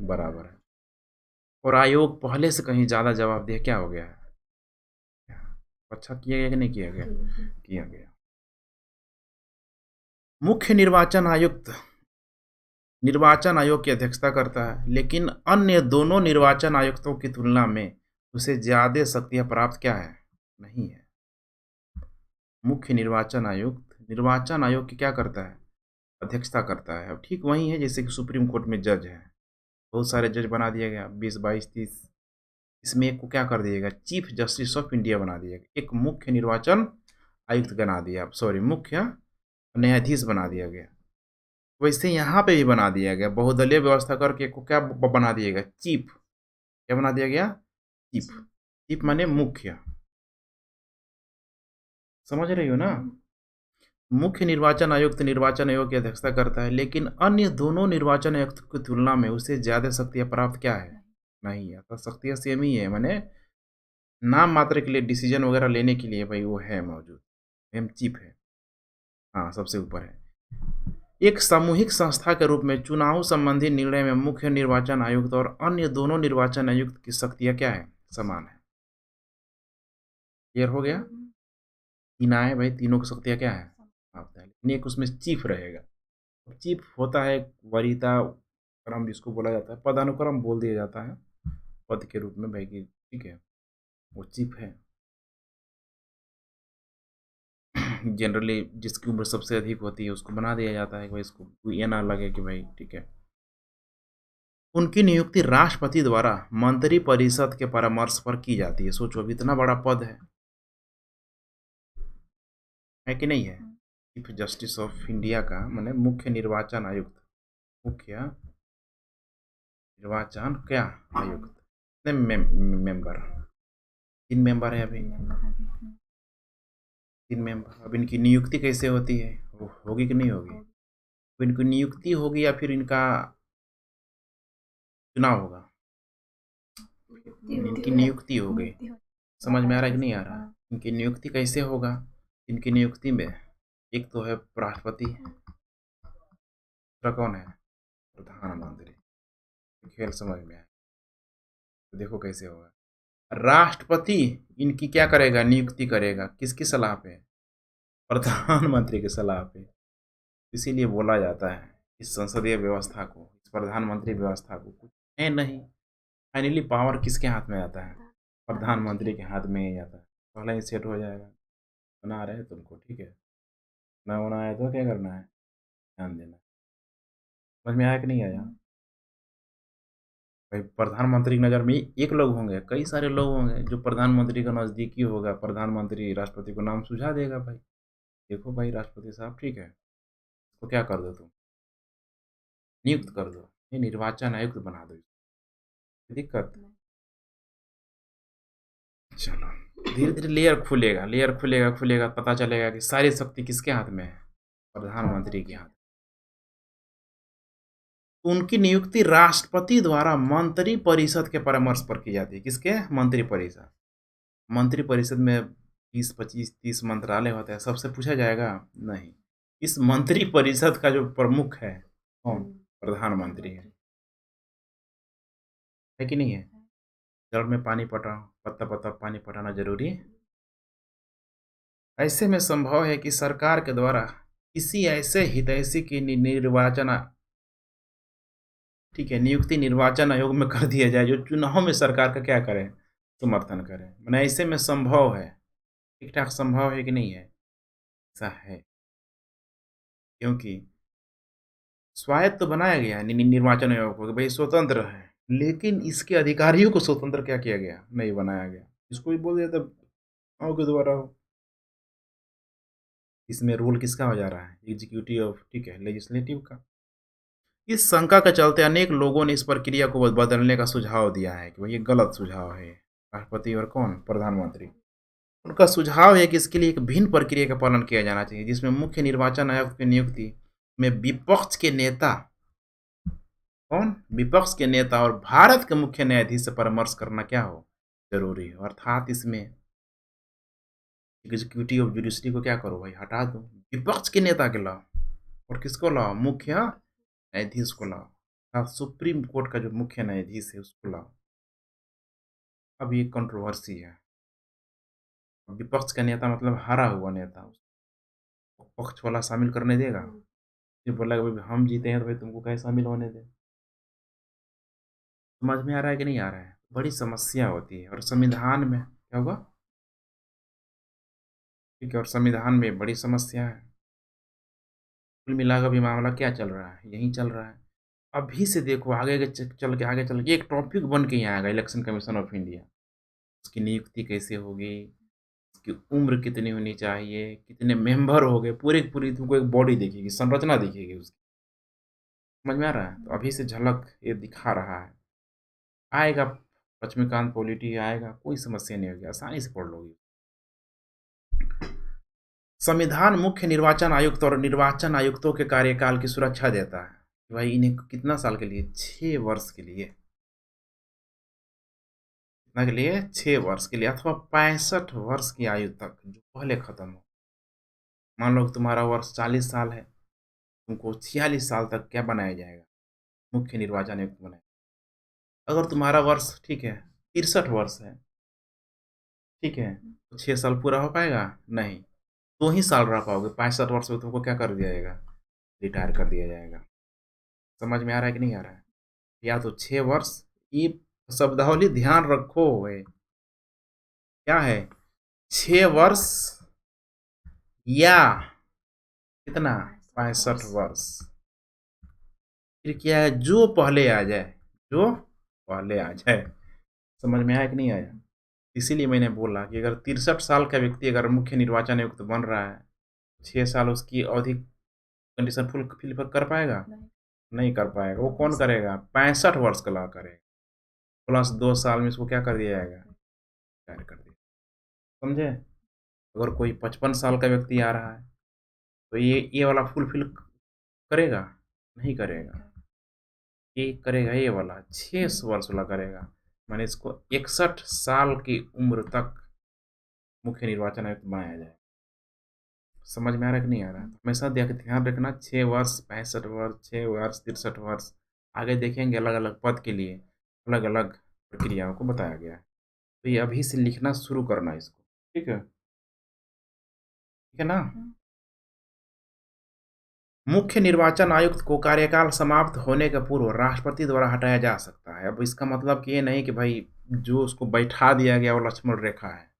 बराबर है। और आयोग पहले से कहीं ज़्यादा जवाबदेह क्या हो गया है? अच्छा किया गया कि नहीं किया गया? किया गया। मुख्य निर्वाचन आयोग की अध्यक्षता करता है, लेकिन अन्य दोनों निर्वाचन आयुक्तों की तुलना में उसे ज़्यादा शक्तियाँ प्राप्त क्या है? नहीं है। मुख्य निर्वाचन आयोग की क्या करता है? अध्यक्षता करता है। अब ठीक वही है जैसे कि सुप्रीम कोर्ट में जज हैं। बहुत सारे जज बना दिया गया 20, 22, 30। इसमें एक को क्या कर दिया गया? चीफ जस्टिस ऑफ इंडिया बना दिया गया। एक मुख्य निर्वाचन आयुक्त बना दिया, सॉरी मुख्य न्यायाधीश बना दिया गया। वैसे यहाँ पे भी बना दिया गया, बहुदलीय व्यवस्था करके को क्या बना दिया गया? चीफ। क्या बना दिया गया? चीफ। चीफ माने मुख्य। समझ रही हो ना? मुख्य निर्वाचन आयुक्त निर्वाचन आयोग की अध्यक्षता करता है, लेकिन अन्य दोनों निर्वाचन आयुक्त की तुलना में उसे ज़्यादा शक्तियाँ प्राप्त क्या है? नहीं है। तो शक्तियाँ सेम ही है, माने नाम मात्र के लिए डिसीजन वगैरह लेने के लिए भाई वो है मौजूद। सेम चीफ है। हाँ, सबसे ऊपर है। एक सामूहिक संस्था के रूप में चुनाव संबंधी निर्णय में मुख्य निर्वाचन आयुक्त और अन्य दोनों निर्वाचन आयुक्त की शक्तियाँ क्या है? समान है। क्लियर हो गया? तीन आए भाई, तीनों की शक्तियाँ क्या है? समाप्त है। लेकिन एक उसमें चीफ रहेगा। चीफ होता है वरीयता क्रम जिसको बोला जाता है, पदानुक्रम बोल दिया जाता है पद के रूप में भाई कि ठीक है, वो चीफ है। जनरली जिसकी उम्र सबसे अधिक होती है उसको बना दिया जाता है कि भाई इसको ये ना लगे कि भाई ठीक है। उनकी नियुक्ति राष्ट्रपति द्वारा मंत्रिपरिषद के परामर्श पर की जाती है। सोचो अब इतना बड़ा पद है कि नहीं है? चीफ जस्टिस ऑफ इंडिया का माने मुख्य निर्वाचन आयुक्त, मुख्य निर्वाचन क्या आयुक्त? कितने मेंबर? 3 मेंबर है अभी। 3 मेंबर। अब इनकी नियुक्ति कैसे होती है? होगी कि नहीं होगी? अब इनकी नियुक्ति होगी या फिर इनका चुनाव होगा? इनकी नियुक्ति हो गई। समझ में आ रहा है कि नहीं आ रहा है? इनकी नियुक्ति कैसे होगा? इनकी नियुक्ति में एक तो है राष्ट्रपति, दूसरा कौन है? प्रधानमंत्री। खेल समझ में आया? तो देखो कैसे होगा। राष्ट्रपति इनकी क्या करेगा? नियुक्ति करेगा। किसकी सलाह पे? प्रधानमंत्री की सलाह पे। इसीलिए बोला जाता है इस संसदीय व्यवस्था को, इस प्रधानमंत्री व्यवस्था को कुछ है नहीं। फाइनली पावर किसके हाथ में आता है? प्रधानमंत्री के हाथ में ही आता है। पहले ही सेट हो जाएगा। बना रहे तुमको, ठीक है? ना होना है तो क्या करना है? ध्यान देना। समझ में आया कि नहीं आया? भाई प्रधानमंत्री की नज़र में एक लोग होंगे, कई सारे लोग होंगे जो प्रधानमंत्री का नज़दीकी होगा, प्रधानमंत्री राष्ट्रपति को नाम सुझा देगा भाई। देखो भाई राष्ट्रपति साहब ठीक है, तो क्या कर दो तुम? नियुक्त कर दो, ये निर्वाचन आयुक्त बना दो। दिक्कत? चलो धीरे धीरे लेयर खुलेगा खुलेगा, पता चलेगा कि सारी शक्ति किसके हाथ में है? प्रधानमंत्री के हाथ। उनकी नियुक्ति राष्ट्रपति द्वारा मंत्री परिषद के परामर्श पर की जाती है। किसके? मंत्री परिषद। मंत्री परिषद में 20, 25, 30 मंत्रालय होते हैं, सबसे पूछा जाएगा? नहीं। इस मंत्री परिषद का जो प्रमुख है कौन? प्रधानमंत्री है कि नहीं है? जड़ में पानी पटाओ, पत्ता पत्ता पानी पटाना जरूरी। ऐसे में संभव है कि सरकार के द्वारा किसी ऐसे हितैषी की निर्वाचन ठीक है, नियुक्ति निर्वाचन आयोग में कर दिया जाए, जो चुनाव में सरकार का क्या करें, समर्थन करें। माने ऐसे में संभव है, ठीक-ठाक संभव है कि नहीं है? ऐसा है, क्योंकि स्वायत्त तो बनाया गया है निर्वाचन आयोग को कि भई स्वतंत्र है, लेकिन इसके अधिकारियों को स्वतंत्र क्या किया गया? नहीं बनाया गया। इसको भी बोल दिया तब गाँव के द्वारा हो। इसमें रोल किसका हो जा रहा है? एग्ज़ीक्यूटिव ऑफ ठीक है, लेजिस्लेटिव का। इस शंका के चलते अनेक लोगों ने इस प्रक्रिया को बदलने का सुझाव दिया है कि भई ये गलत सुझाव है। राष्ट्रपति और कौन? प्रधानमंत्री। उनका सुझाव है कि इसके लिए एक भिन्न प्रक्रिया का पालन किया जाना चाहिए, जिसमें मुख्य निर्वाचन आयुक्त की नियुक्ति में विपक्ष के नेता कौन? विपक्ष के नेता और भारत के मुख्य न्यायाधीश से परामर्श करना क्या हो? ज़रूरी हो। अर्थात इसमें एग्ज़ीक्यूटिव ऑफ जुडिशरी को क्या करो भाई हटा दो। विपक्ष के नेता के लाओ और किसको लाओ? मुख्य न्यायाधीश को लाओ। सुप्रीम कोर्ट का जो मुख्य न्यायाधीश है उसको लाओ। अब ये कंट्रोवर्सी है। विपक्ष का नेता मतलब हारा हुआ नेता, उसको पक्ष वाला शामिल करने देगा? ये बोला कि भाई हम जीते हैं तो भाई तुमको कैसे शामिल होने दें? समझ में आ रहा है कि नहीं आ रहा है? बड़ी समस्या होती है और संविधान में क्या हुआ? ठीक है और संविधान में बड़ी समस्या है। कुल मिला के अभी मामला क्या चल रहा है? यही चल रहा है। अभी से देखो आगे के आगे चल के एक टॉपिक बन के ही आएगा इलेक्शन कमीशन ऑफ इंडिया। उसकी नियुक्ति कैसे होगी? उसकी उम्र कितनी होनी चाहिए? कितने मेंबर होंगे? पूरी की पूरी तुमको एक बॉडी दिखेगी, संरचना दिखेगी उसकी। समझ में आ रहा है? तो अभी से झलक ये दिखा रहा है। आएगा लक्ष्मीकांत पॉलिटी आएगा, कोई समस्या नहीं होगी, आसानी से पढ़ लोगे। संविधान मुख्य निर्वाचन आयुक्त और निर्वाचन आयुक्तों के कार्यकाल की सुरक्षा देता है। भाई इन्हें कितना साल के लिए? 6 वर्ष के लिए। कितना के लिए? 6 वर्ष के लिए अथवा 65 वर्ष की आयु तक जो पहले खत्म हो। मान लो कि तुम्हारा वर्ष 40 साल है, तुमको 46 साल तक क्या बनाया जाएगा? मुख्य निर्वाचन आयुक्त बनाया। अगर तुम्हारा वर्ष ठीक है 63 वर्ष है, ठीक है, तो 6 साल पूरा हो पाएगा? नहीं। 2 ही साल रह पाओगे, 65 वर्ष में तुमको क्या कर दिया जाएगा? रिटायर कर दिया जाएगा। समझ में आ रहा है कि नहीं आ रहा है? या तो 6 वर्ष, ये शब्दावली ध्यान रखो है, क्या है? 6 वर्ष या कितना? 65 वर्ष। फिर क्या है? जो पहले आ जाए, जो पहले आ जाए। समझ में आया कि नहीं आया? इसीलिए मैंने बोला कि अगर 63 साल का व्यक्ति अगर मुख्य निर्वाचन आयुक्त बन रहा है, 6 साल उसकी अवधि कंडीशन फुलफिल कर पाएगा? नहीं कर पाएगा। वो कौन करेगा? 65 वर्ष का ला करेगा। प्लस 2 साल में इसको क्या कर दिया जाएगा? रिटायर कर दिया। समझे? अगर कोई 55 साल का व्यक्ति आ रहा है, तो ये वाला फुलफिल करेगा? नहीं करेगा। ये करेगा ये वाला 6 वर्ष वाला करेगा। माने इसको 61 साल की उम्र तक मुख्य निर्वाचन आयुक्त बनाया जाए। समझ में आ रहा है कि नहीं आ रहा है? हमेशा ध्यान रखना 6 वर्ष, 65 वर्ष, 6 वर्ष, 63 वर्ष। आगे देखेंगे अलग-अलग पद के लिए अलग-अलग प्रक्रियाओं को बताया गया है। तो ये अभी से लिखना शुरू करना इसको। ठीक है? ठीक है ना? मुख्य निर्वाचन आयुक्त को कार्यकाल समाप्त होने के पूर्व राष्ट्रपति द्वारा हटाया जा सकता है। अब इसका मतलब कि ये नहीं कि भाई जो उसको बैठा दिया गया वो लक्ष्मण रेखा है।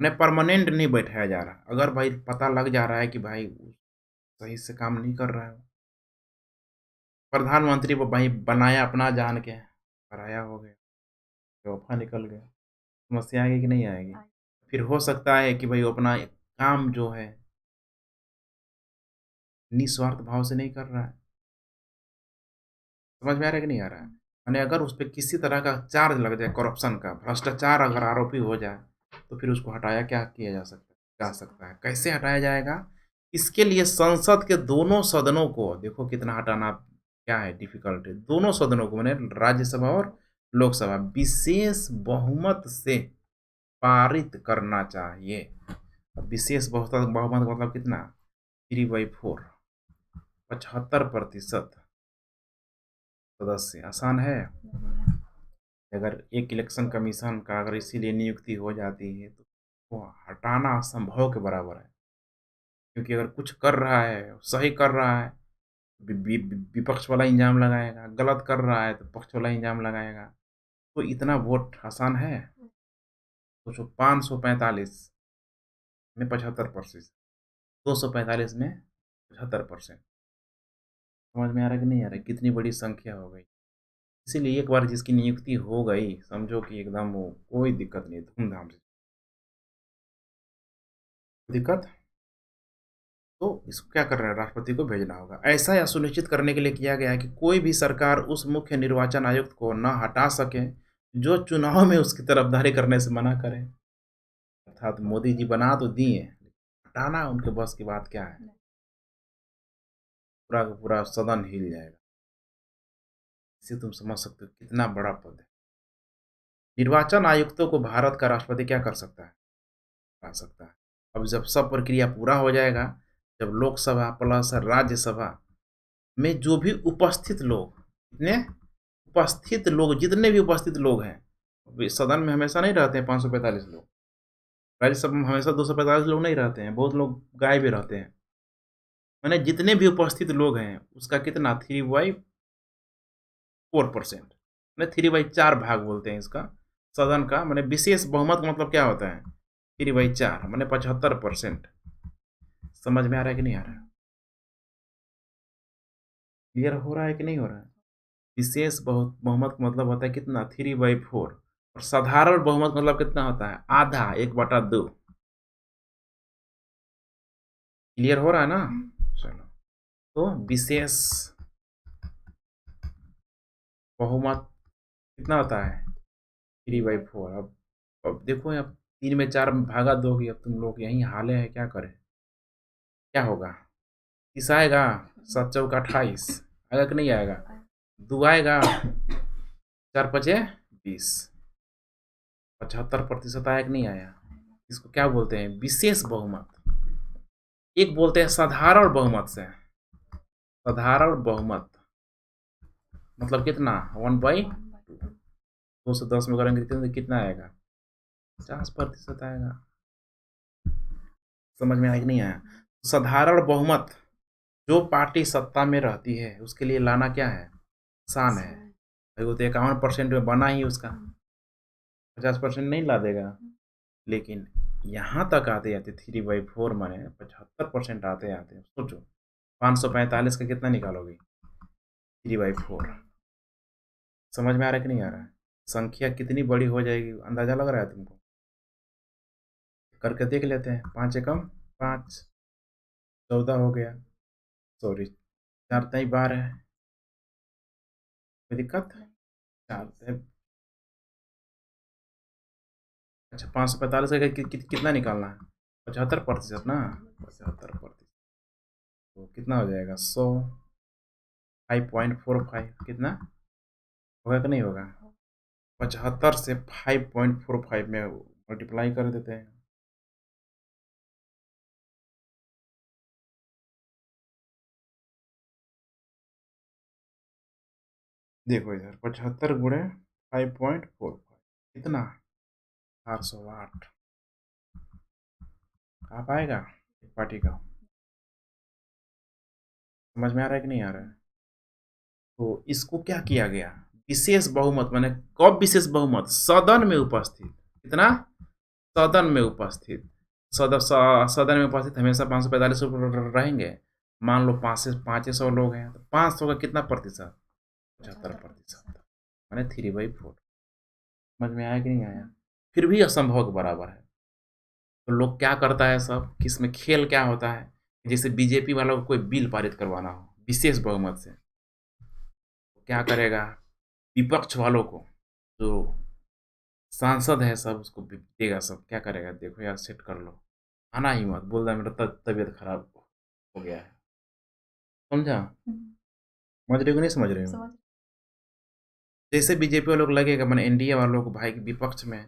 उन्हें परमानेंट नहीं बैठाया जा रहा। अगर भाई पता लग जा रहा है कि भाई सही से काम नहीं कर रहा है, प्रधानमंत्री को भाई बनाया अपना जान के, पराया हो गया, बेवफ़ा निकल गया। समस्या आएगी कि नहीं आएगी? फिर हो सकता है कि भाई वो अपना काम जो है निस्वार्थ भाव से नहीं कर रहा है। समझ में आ रहा है कि नहीं आ रहा है? माने अगर उस पे किसी तरह का चार्ज लग जाए करप्शन का, भ्रष्टाचार अगर आरोपी हो जाए, तो फिर उसको हटाया क्या किया जा सकता है? कैसे हटाया जाएगा? इसके लिए संसद के दोनों सदनों को देखो कितना हटाना क्या है डिफ़िकल्ट है। दोनों सदनों को माने राज्यसभा और लोकसभा विशेष बहुमत से पारित करना चाहिए। अब विशेष बहुमत का मतलब कितना? 3/4 75% सदस्य आसान है? अगर एक इलेक्शन कमीशन का अगर इसीलिए नियुक्ति हो जाती है तो वो हटाना असंभव के बराबर है। क्योंकि अगर कुछ कर रहा है, सही कर रहा है विपक्ष वाला इल्ज़ाम लगाएगा, गलत कर रहा है तो पक्ष वाला इल्ज़ाम लगाएगा। तो इतना वोट आसान है? सोचो 545 में 75%, 245 में 75%। समझ में आ रहा है कि नहीं आ रहा है? कितनी बड़ी संख्या हो गई। इसीलिए एक बार जिसकी नियुक्ति हो गई, समझो कि एकदम वो कोई दिक्कत नहीं, धूम-धाम से। दिक्कत? तो इसको क्या करना है, राष्ट्रपति को भेजना होगा। ऐसा यह सुनिश्चित करने के लिए किया गया है कि कोई भी सरकार उस मुख्य निर्वाचन आयुक्त को न हटा सके, जो चुनाव में उसकी तरफदारी करने से मना करे। अर्थात मोदी जी बना तो दिए, हटाना उनके बस की बात क्या है? पूरा का पूरा सदन हिल जाएगा। इससे तुम समझ सकते हो कितना बड़ा पद है। निर्वाचन आयुक्तों को भारत का राष्ट्रपति क्या कर सकता है? हटा सकता है। अब जब सब प्रक्रिया पूरा हो जाएगा, जब लोकसभा प्लस राज्यसभा में जो भी उपस्थित लोग, कितने उपस्थित लोग, जितने भी उपस्थित लोग हैं, वे सदन में हमेशा नहीं रहते हैं 545 लोग, राज्यसभा में हमेशा 245 लोग नहीं रहते हैं, बहुत लोग गायब भी रहते हैं। माने जितने भी उपस्थित लोग हैं, उसका कितना 3/4%, माने 3/4 भाग बोलते हैं इसका, सदन का। माने विशेष बहुमत का मतलब क्या होता है? 3/4 माने 75%। समझ में आ रहा है कि नहीं आ रहा है? क्लियर हो रहा है कि नहीं हो रहा है? विशेष बहुमत का मतलब होता है कितना? 3/4। और साधारण बहुमत का मतलब कितना होता है? आधा, 1/2। क्लियर हो रहा है ना? चलो, तो विशेष बहुमत कितना होता है? 3/4। अब देखो, अब 3 में 4 में भागा दोगे, अब तुम लोग यहीं हाले हैं, क्या करें? क्या होगा? 30 आएगा, 7 चौका 28 आएगा कि नहीं आएगा? 2 आएगा, 4 पचे 20, 75% आया कि नहीं आया? इसको क्या बोलते हैं? विशेष बहुमत। एक बोलते हैं साधारण बहुमत से। साधारण बहुमत मतलब कितना? 1/2। 2 से 10 में करेंगे तो कितना आएगा? 50% आएगा। समझ में आया कि नहीं आया? साधारण बहुमत, जो पार्टी सत्ता में रहती है उसके लिए लाना क्या है? आसान है। भाई वो तो 51% में बना ही उसका, 50% नहीं ला देगा। लेकिन यहाँ तक आते आते 3/4 माने 75% आते आते सोचो, 545 का कितना निकालोगे? 3/4। समझ में आ रहा है कि नहीं आ रहा है? संख्या कितनी बड़ी हो जाएगी, अंदाजा लग रहा है तुमको? करके देख लेते हैं। 5 एकम 5, 14 हो गया। सॉरी, 4 तई 12 है। कोई दिक्कत? 4 तई, अच्छा 545 का कितना निकालना है? 75% ना, 75%। तो कितना हो जाएगा? 100, 5.45 कितना होगा कि नहीं होगा? 75 से 5.45 में मल्टीप्लाई कर देते हैं। देखो इधर 75 गुणे 5.45 कितना? 408 आ पाएगा एक पार्टी का? समझ में आ रहा है कि नहीं आ रहा है? तो इसको क्या किया गया? विशेष बहुमत माने कब विशेष बहुमत? सदन में उपस्थित। कितना? सदन में उपस्थित। सदन में उपस्थित हमेशा 545 रहेंगे। मान लो 500 लोग हैं तो 500 का कितना प्रतिशत? 75%, माने 3/4। समझ में आया कि नहीं आया? फिर भी असंभव के बराबर है। तो लोग क्या करता है सब, कि इसमें खेल क्या होता है? जैसे बीजेपी वालों को कोई बिल पारित करवाना हो विशेष बहुमत से, तो क्या करेगा? विपक्ष वालों को, जो सांसद है सब, उसको देगा सब। क्या करेगा? देखो यार, सेट कर लो, आना ही मत, बोल रहा है मेरा तबीयत खराब हो गया है। समझा? समझ रहे हो कि नहीं समझ रहे हो? जैसे बीजेपी वालों को लगेगा, मैंने एनडीए वालों को, भाई विपक्ष में,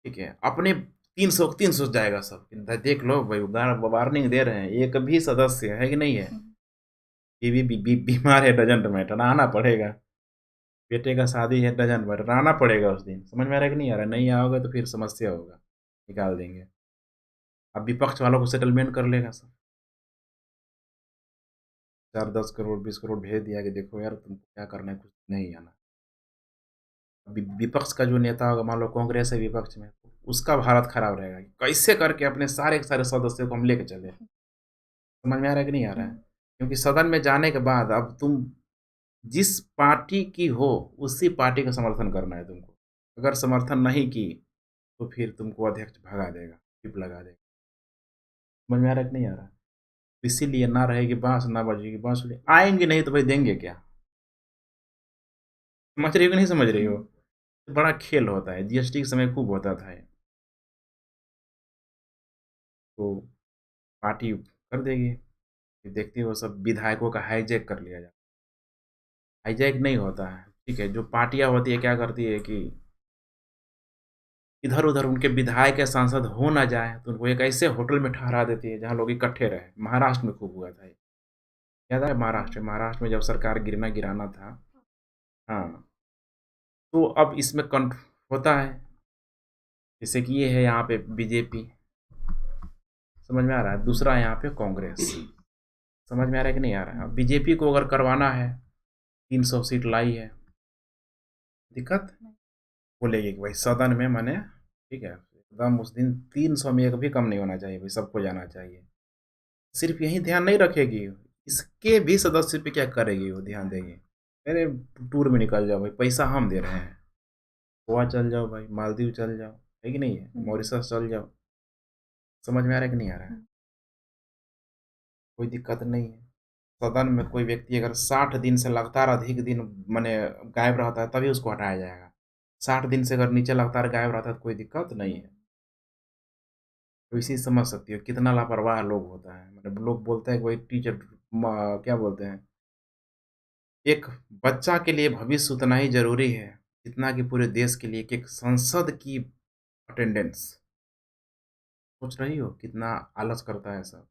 ठीक है, अपने 300 जाएगा सब, देख लो भाई, वार्निंग दे रहे हैं, एक भी सदस्य है कि नहीं है, बीवी बीमार है, डजंट मैटर, आना पड़ेगा। बेटे का शादी है, डजंट मैटर, आना पड़ेगा उस दिन। समझ में आ रहा है कि नहीं आ रहा है? नहीं आओगे तो फिर समस्या होगा, निकाल देंगे। अब विपक्ष वालों को सेटलमेंट कर लेगा सब। 4-10 करोड़ 20 करोड़ भेज दिया कि देखो यार तुमको क्या करना है, कुछ नहीं आना। विपक्ष का जो नेता होगा, मान लो कांग्रेस है विपक्ष में, उसका भारत खराब रहेगा। कैसे करके अपने सारे के सारे सदस्यों को हम लेके चले। समझ में आ रहा है कि नहीं आ रहा है? क्योंकि सदन में जाने के बाद अब तुम जिस पार्टी की हो, उसी पार्टी का समर्थन करना है तुमको। अगर समर्थन नहीं की, तो फिर तुमको अध्यक्ष भगा देगा, व्हिप लगा देगा। समझ में आ रहा है कि नहीं आ रहा है? इसीलिए ना रहेगी बाँस, ना बजेगी बाँसुरी। आएँगे नहीं तो भाई देंगे क्या? समझ रही हो कि नहीं समझ रही हो? बड़ा खेल होता है, जीएसटी के समय खूब होता था ये। तो पार्टी कर देगी, फिर देखती हो सब विधायकों का हाईजैक कर लिया जाता है। हाईजैक नहीं होता है, ठीक है? जो पार्टियाँ होती है क्या करती है कि इधर-उधर उनके विधायक या सांसद हो ना जाएँ, तो उनको एक ऐसे होटल में ठहरा देती है, जहाँ लोग इकट्ठे रहें। महाराष्ट्र में खूब हुआ था ये। याद है महाराष्ट्र? महाराष्ट्र में जब सरकार गिराना था। हाँ, तो अब इसमें कंट होता है, जैसे कि ये है यहाँ पे बीजेपी, समझ में आ रहा है? दूसरा यहाँ पे कांग्रेस, समझ में आ रहा है कि नहीं आ रहा है? अब बीजेपी को अगर करवाना है, 300 सीट लाई है, दिक्कत बोलेगी कि भाई सदन में मैंने, ठीक है, एकदम उस दिन 300 में एक भी कम नहीं होना चाहिए भाई, सबको जाना चाहिए। सिर्फ यही ध्यान नहीं रखेगी, इसके भी सदस्य पे क्या करेगी वो, ध्यान देगी। अरे टूर में निकल जाओ भाई, पैसा हम दे रहे हैं। गोवा चल जाओ भाई, मालदीव चल जाओ, है कि नहीं है? मॉरिशस चल जाओ। समझ में आ रहा है कि नहीं आ रहा है? कोई दिक्कत नहीं है। सदन में कोई व्यक्ति अगर 60 दिन से लगातार अधिक दिन माने गायब रहता है, तभी उसको हटाया जाएगा। 60 दिन से अगर नीचे लगातार गायब रहता है तो कोई दिक्कत नहीं है। तो इसी से समझ सकती हो कितना लापरवाह लोग होता है। मतलब लोग बोलते हैं कि भाई टीचर क्या बोलते हैं, एक बच्चा के लिए भविष्य उतना ही ज़रूरी है, जितना कि पूरे देश के लिए एक संसद की अटेंडेंस। सोच रही हो कितना आलस करता है सब,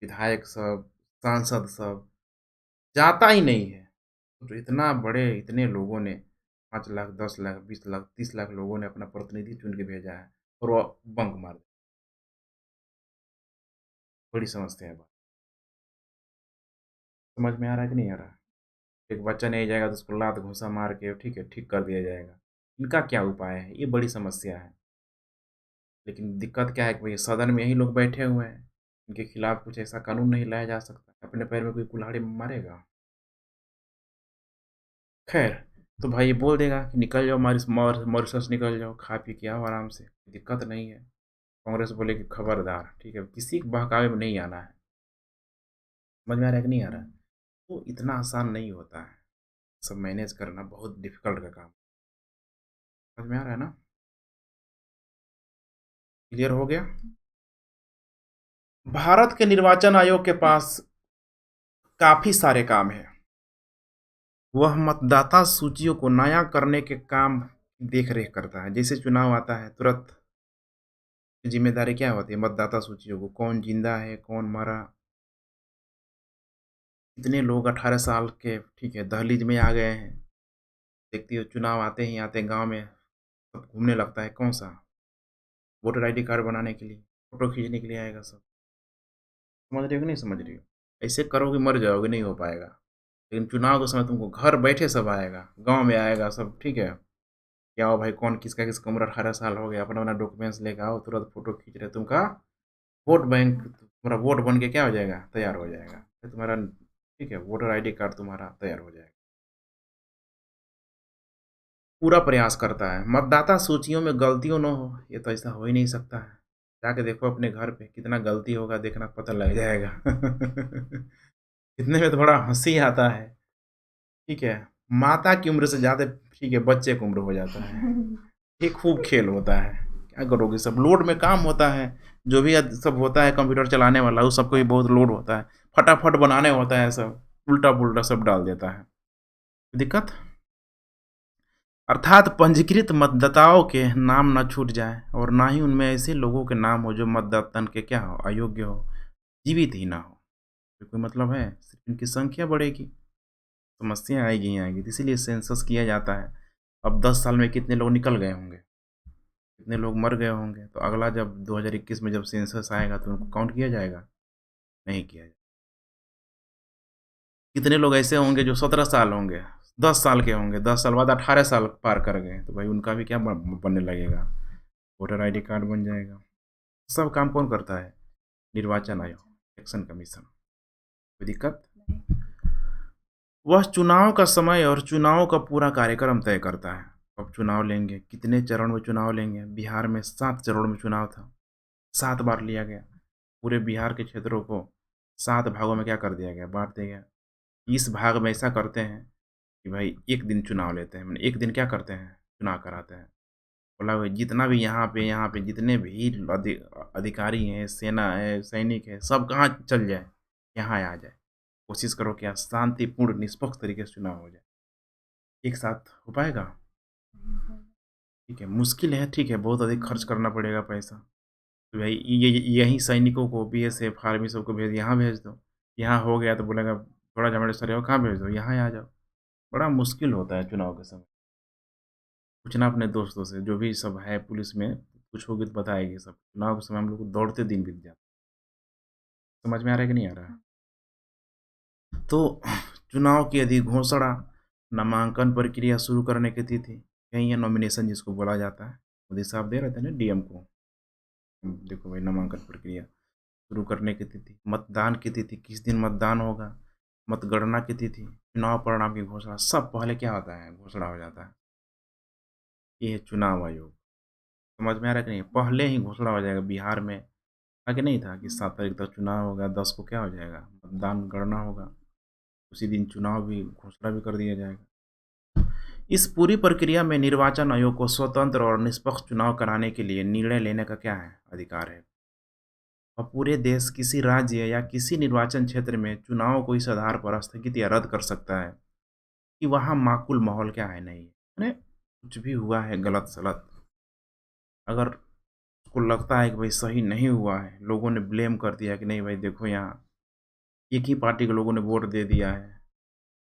विधायक सब, सांसद सब, जाता ही नहीं है। तो इतना बड़े इतने लोगों ने 5 लाख, 10 लाख, 20 लाख, 30 लाख लोगों ने अपना प्रतिनिधि चुन के भेजा है और वो बंक मार दिया। बड़ी समस्या है बात। समझ में आ रहा है कि नहीं आ रहा है? एक बच्चा नहीं जाएगा तो उसको लात घूंसा मार के, ठीक है, ठीक कर दिया जाएगा। इनका क्या उपाय है? ये बड़ी समस्या है। लेकिन दिक्कत क्या है कि भई सदन में यही लोग बैठे हुए हैं। इनके खिलाफ कुछ ऐसा कानून नहीं लाया जा सकता। अपने पैर में कोई कुल्हाड़ी मारेगा? खैर, तो भाई ये बोल देगा कि निकल जाओ मॉरिशस निकल जाओ, खा पी के आओ आराम से, दिक्कत नहीं है। कांग्रेस बोलेगी खबरदार, ठीक है, किसी के बहकावे में नहीं आना है। समझ में आ रहा है कि नहीं आ रहा है? तो इतना आसान नहीं होता है, सब मैनेज करना बहुत डिफ़िकल्ट का काम। समझ में आ रहा है ना? क्लियर हो गया? भारत के निर्वाचन आयोग के पास काफ़ी सारे काम हैं। वह मतदाता सूचियों को नया करने के काम की देख-रेख करता है। जैसे चुनाव आता है, तुरंत ज़िम्मेदारी क्या होती है मतदाता सूचियों को, कौन ज़िंदा है, कौन मरा, कितने लोग 18 साल के, ठीक है, दहलीज में आ गए हैं। देखती हो चुनाव आते ही आते गाँव में सब घूमने लगता है, कौन-सा? वोटर आईडी कार्ड बनाने के लिए, फ़ोटो खींचने के लिए आएगा सब। समझ रही हो कि नहीं समझ रही हो? ऐसे करोगे मर जाओगे, नहीं हो पाएगा। लेकिन चुनाव के समय तुमको घर बैठे सब आएगा, गाँव में आएगा सब, ठीक है? कि आओ भाई कौन किसका उम्र 18 साल हो गया, अपना-अपना डॉक्यूमेंट्स लेके आओ, तुरंत फ़ोटो खींच रहे तुमका वोट बैंक तुम्हारा वोट बन के क्या हो जाएगा? तैयार हो जाएगा। फिर तुम्हारा, ठीक है, वोटर आईडी कार्ड तुम्हारा तैयार हो जाएगा। पूरा प्रयास करता है, मतदाता सूचियों में गलतियों ना हो, ये तो ऐसा हो ही नहीं सकता है। जाके देखो अपने घर पे कितना गलती होगा, देखना पता लग जाएगा। इतने में तो बड़ा हँसी आता है, ठीक है? माता की उम्र से ज़्यादा, ठीक है, बच्चे की उम्र हो जाता है। ये खूब खेल होता है। क्या करोगे, सब लोड में काम होता है। जो भी सब होता है कंप्यूटर चलाने वाला, उस सबको भी बहुत लोड होता है। फटाफट बनाने होता है सब, उल्टा-पुल्टा सब डाल देता है। दिक्कत? अर्थात पंजीकृत मतदाताओं के नाम ना छूट जाएँ और ना ही उनमें ऐसे लोगों के नाम हो जो मतदान के क्या हो, अयोग्य हो, जीवित ही ना हो। तो कोई मतलब है? सिर्फ़ इनकी संख्या बढ़ेगी, समस्या आएगी ही आएगी। तो इसीलिए सेंसस किया जाता है। अब 10 साल में कितने लोग निकल गए होंगे, कितने लोग मर गए होंगे, तो अगला जब 2021 में जब सेंसस आएगा तो उनको काउंट किया जाएगा? नहीं किया जाएगा। कितने लोग ऐसे होंगे जो 17 साल होंगे, 10 साल के होंगे, 10 साल बाद 18 साल पार कर गए, तो भाई उनका भी क्या बनने लगेगा? वोटर आईडी कार्ड बन जाएगा। सब काम कौन करता है? निर्वाचन आयोग, इलेक्शन कमीशन। कोई दिक्कत? वह चुनाव का समय और चुनाव का पूरा कार्यक्रम तय करता है। अब चुनाव लेंगे, कितने चरण में चुनाव लेंगे? बिहार में 7 चरण में चुनाव था, 7 बार लिया गया। पूरे बिहार के क्षेत्रों को 7 भागों में क्या कर दिया गया? बांट दिया गया। इस भाग में ऐसा करते हैं कि भाई एक दिन चुनाव लेते हैं, एक दिन क्या करते हैं? चुनाव कराते हैं। बोला भाई जितना भी यहाँ पे जितने भी अधिकारी हैं, सेना है, सैनिक है, सब कहाँ चल जाए, यहाँ आ जाए। कोशिश करो कि आज शांतिपूर्ण निष्पक्ष तरीके से चुनाव हो जाए। एक साथ हो पाएगा? ठीक है, मुश्किल है, ठीक है, बहुत अधिक खर्च करना पड़ेगा पैसा। तो भाई ये यहीं सैनिकों को, बीएसएफ आर्मी सबको यहाँ भेज दो। यहाँ हो गया तो बोलेगा थोड़ा झमेला सर हो, कहाँ भेज दो? यहाँ आ जाओ। बड़ा मुश्किल होता है चुनाव के समय। पूछना अपने दोस्तों से, जो भी सब है पुलिस में, पूछोगे तो बताएगी सब। चुनाव के समय हम लोग को दौड़ते दिन बीत जाते। समझ में आ रहा है कि नहीं आ रहा है? तो चुनाव की अधिघोषणा, नामांकन प्रक्रिया शुरू करने की तिथि, यही है नॉमिनेशन जिसको बोला जाता है। मोदी साहब दे रहे थे ना डीएम को, देखो भाई नामांकन प्रक्रिया शुरू करने की तिथि, मतदान की तिथि, किस दिन मतदान होगा, मतगणना की तिथि, चुनाव परिणाम की घोषणा, सब पहले क्या होता है? घोषणा हो जाता है। ये है चुनाव आयोग। समझ में आ रहा है कि नहीं? पहले ही घोषणा हो जाएगा। बिहार में आगे नहीं था कि 7 तारीख तक चुनाव होगा, 10 को क्या हो जाएगा? मतदान गणना होगा, उसी दिन चुनाव भी घोषणा भी कर दिया जाएगा। इस पूरी प्रक्रिया में निर्वाचन आयोग को स्वतंत्र और निष्पक्ष चुनाव कराने के लिए निर्णय लेने का क्या है? अधिकार है। और पूरे देश, किसी राज्य या किसी निर्वाचन क्षेत्र में चुनाव को इस आधार पर स्थगित या रद्द कर सकता है कि वहाँ माकूल माहौल क्या है, नहीं है। यानी कुछ भी हुआ है गलत सलत, अगर उसको लगता है कि भाई सही नहीं हुआ है, लोगों ने ब्लेम कर दिया कि नहीं भाई देखो यहाँ एक ही पार्टी के लोगों ने वोट दे दिया है,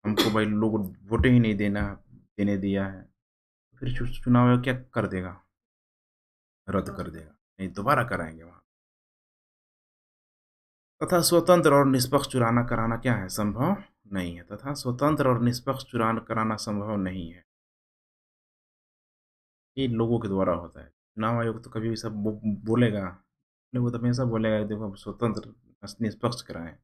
हमको भाई लोग वोट ही नहीं देने दिया है, फिर चुनाव आयोग क्या कर देगा? रद्द कर देगा, नहीं दोबारा कराएंगे वहाँ। तथा स्वतंत्र और निष्पक्ष चुनाव कराना क्या है? संभव नहीं है। तथा स्वतंत्र और निष्पक्ष चुनाव कराना संभव नहीं है। ये लोगों के द्वारा होता है। चुनाव आयोग तो कभी भी सब बोलेगा, वो तो हमेशा बोलेगा कि देखो हम स्वतंत्र निष्पक्ष कराएं।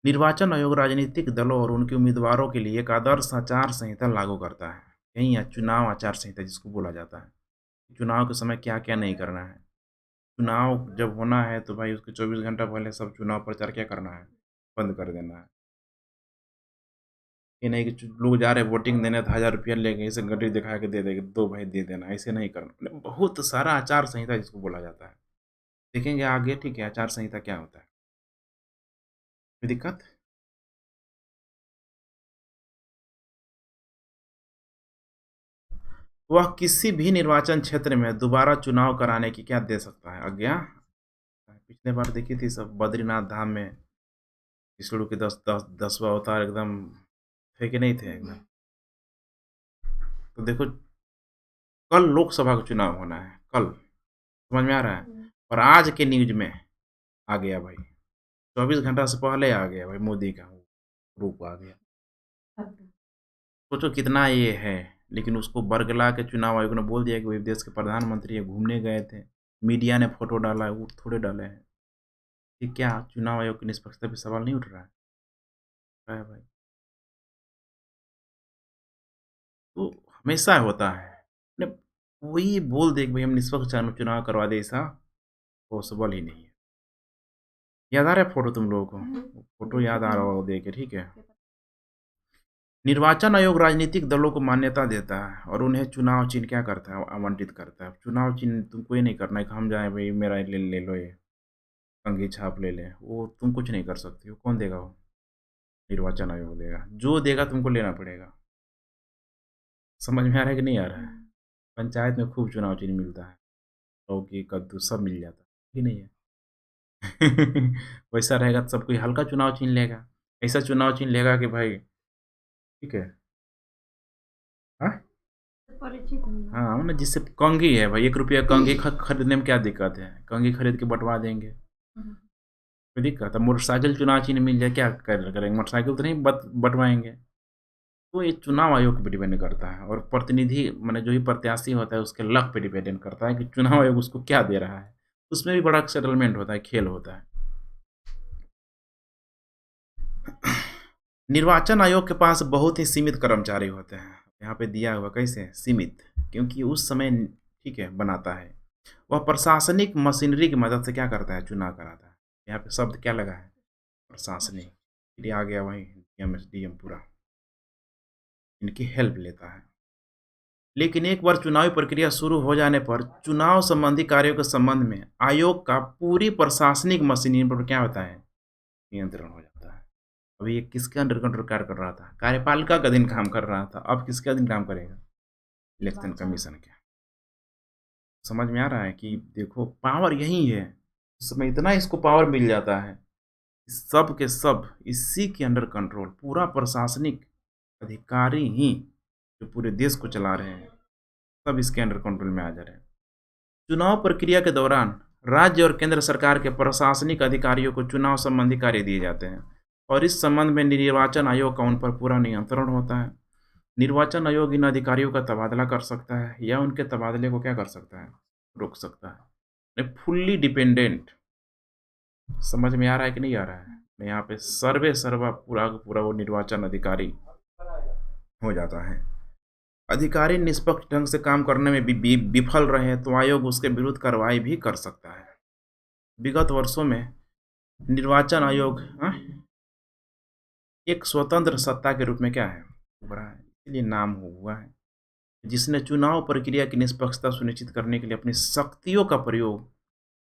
निर्वाचन आयोग राजनीतिक दलों और उनके उम्मीदवारों के लिए एक आदर्श आचार संहिता लागू करता है। यही है चुनाव आचार संहिता जिसको बोला जाता है। चुनाव के समय क्या क्या नहीं करना है। चुनाव जब होना है तो भाई उसके 24 घंटा पहले सब चुनाव प्रचार क्या करना है? बंद कर देना है। ये नहीं कि लोग जा रहे वोटिंग देने तो 1000 रुपया ले गए, इसे गड्डी दिखा के दे देंगे, दो भाई दे देना, ऐसे नहीं करना। मतलब बहुत सारा आचार संहिता जिसको बोला जाता है, देखेंगे आगे। ठीक है, आचार संहिता क्या होता है? कोई दिक्कत? वह किसी भी निर्वाचन क्षेत्र में दोबारा चुनाव कराने की क्या दे सकता है? आज्ञा। पिछले बार देखी थी सब, बद्रीनाथ धाम में विष्णु के 10वां अवतार एकदम थे कि नहीं थे एकदम। तो देखो कल लोकसभा का चुनाव होना है, कल। समझ में आ रहा है? और आज के न्यूज में आ गया भाई, 24 घंटा से पहले आ गया भाई, मोदी का रूप आ गया। सोचो कितना ये है। लेकिन उसको बरगला के चुनाव आयोग ने बोल दिया कि वही देश के प्रधानमंत्री है, घूमने गए थे, मीडिया ने फोटो डाला है, वो थोड़े डाले हैं। कि क्या चुनाव आयोग की निष्पक्षता पे सवाल नहीं उठ रहा है? भाई तो हमेशा होता है। वही बोल दे कि भाई हम निष्पक्ष चुनाव करवा दे, ऐसा पॉसिबल ही नहीं है। याद आ रहा है फोटो तुम लोगों को? फोटो याद आ रहा होगा देख के, ठीक है। निर्वाचन आयोग राजनीतिक दलों को मान्यता देता है और उन्हें चुनाव चिन्ह क्या करता है? आवंटित करता है। चुनाव चिन्ह तुमको ये नहीं करना है कि हम जाए भाई मेरा ले लो, ये कंघी छाप ले लें, वो तुम कुछ नहीं कर सकते हो। कौन देगा? वो निर्वाचन आयोग देगा। जो देगा तुमको लेना पड़ेगा। समझ में आ रहा है कि नहीं आ रहा है? पंचायत में खूब चुनाव चिन्ह मिलता है, लौकी कद्दू सब मिल जाता है कि नहीं है? वैसा रहेगा तो सब कोई हल्का चुनाव चिन्ह लेगा, ऐसा चुनाव चिन्ह लेगा कि भाई ठीक है। हाँ परिचित हूँ। हाँ, मतलब जिससे कंघी है भाई, 1 रुपया कंघी खरीदने में क्या दिक्कत है? कंघी खरीद के बंटवा देंगे। कोई दिक्कत है? मोटरसाइकिल चुनाव चिन्ह मिल जाए, क्या करेंगे? मोटरसाइकिल तो नहीं बँटवाएँगे। तो ये चुनाव आयोग पे डिपेंड करता है और प्रतिनिधि माने जो भी प्रत्याशी होता है उसके लक पे डिपेंड करता है कि चुनाव आयोग उसको क्या दे रहा है। उसमें भी बड़ा सेटलमेंट होता है, खेल होता है। निर्वाचन आयोग के पास बहुत ही सीमित कर्मचारी होते हैं। यहाँ पे दिया हुआ कैसे? सीमित, क्योंकि उस समय ठीक है बनाता है। वह प्रशासनिक मशीनरी की मदद से क्या करता है? चुनाव कराता है। यहाँ पे शब्द क्या लगा है? प्रशासनिक। फिर ये आ गया वही डीएम, एसडीएम पूरा, इनकी हेल्प लेता है। लेकिन एक बार चुनावी प्रक्रिया शुरू हो जाने पर चुनाव संबंधी कार्यों के संबंध में आयोग का पूरी प्रशासनिक मशीनरी पर क्या होता है? नियंत्रण हो जाता है। अभी ये किसके अंडर कंट्रोल कार्य कर रहा था? कार्यपालिका के अधीन काम कर रहा था। अब किसके अधीन काम करेगा? इलेक्शन कमीशन के। समझ में आ रहा है कि देखो पावर यही है। उस समय इतना इसको पावर मिल जाता है, सब के सब इसी के अंडर कंट्रोल, पूरा प्रशासनिक अधिकारी ही जो पूरे देश को चला रहे हैं, सब इसके अंडर कंट्रोल में आ जा रहे हैं। चुनाव प्रक्रिया के दौरान राज्य और केंद्र सरकार के प्रशासनिक अधिकारियों को चुनाव संबंधी कार्य दिए जाते हैं और इस संबंध में निर्वाचन आयोग का उन पर पूरा नियंत्रण होता है। निर्वाचन आयोग इन अधिकारियों का तबादला कर सकता है या उनके तबादले को क्या कर सकता है? रोक सकता है। Fully dependent. समझ में आ रहा है कि नहीं आ रहा है? यहाँ पे सर्वे सर्वा पूरा का पूरा वो निर्वाचन अधिकारी हो जाता है। अधिकारी निष्पक्ष ढंग से काम करने में विफल रहे तो आयोग उसके विरुद्ध कार्रवाई भी कर सकता है। विगत वर्षों में निर्वाचन आयोग एक स्वतंत्र सत्ता के रूप में क्या है? उभरा है, इसलिए नाम हुआ है, जिसने चुनाव प्रक्रिया की निष्पक्षता सुनिश्चित करने के लिए अपनी शक्तियों का प्रयोग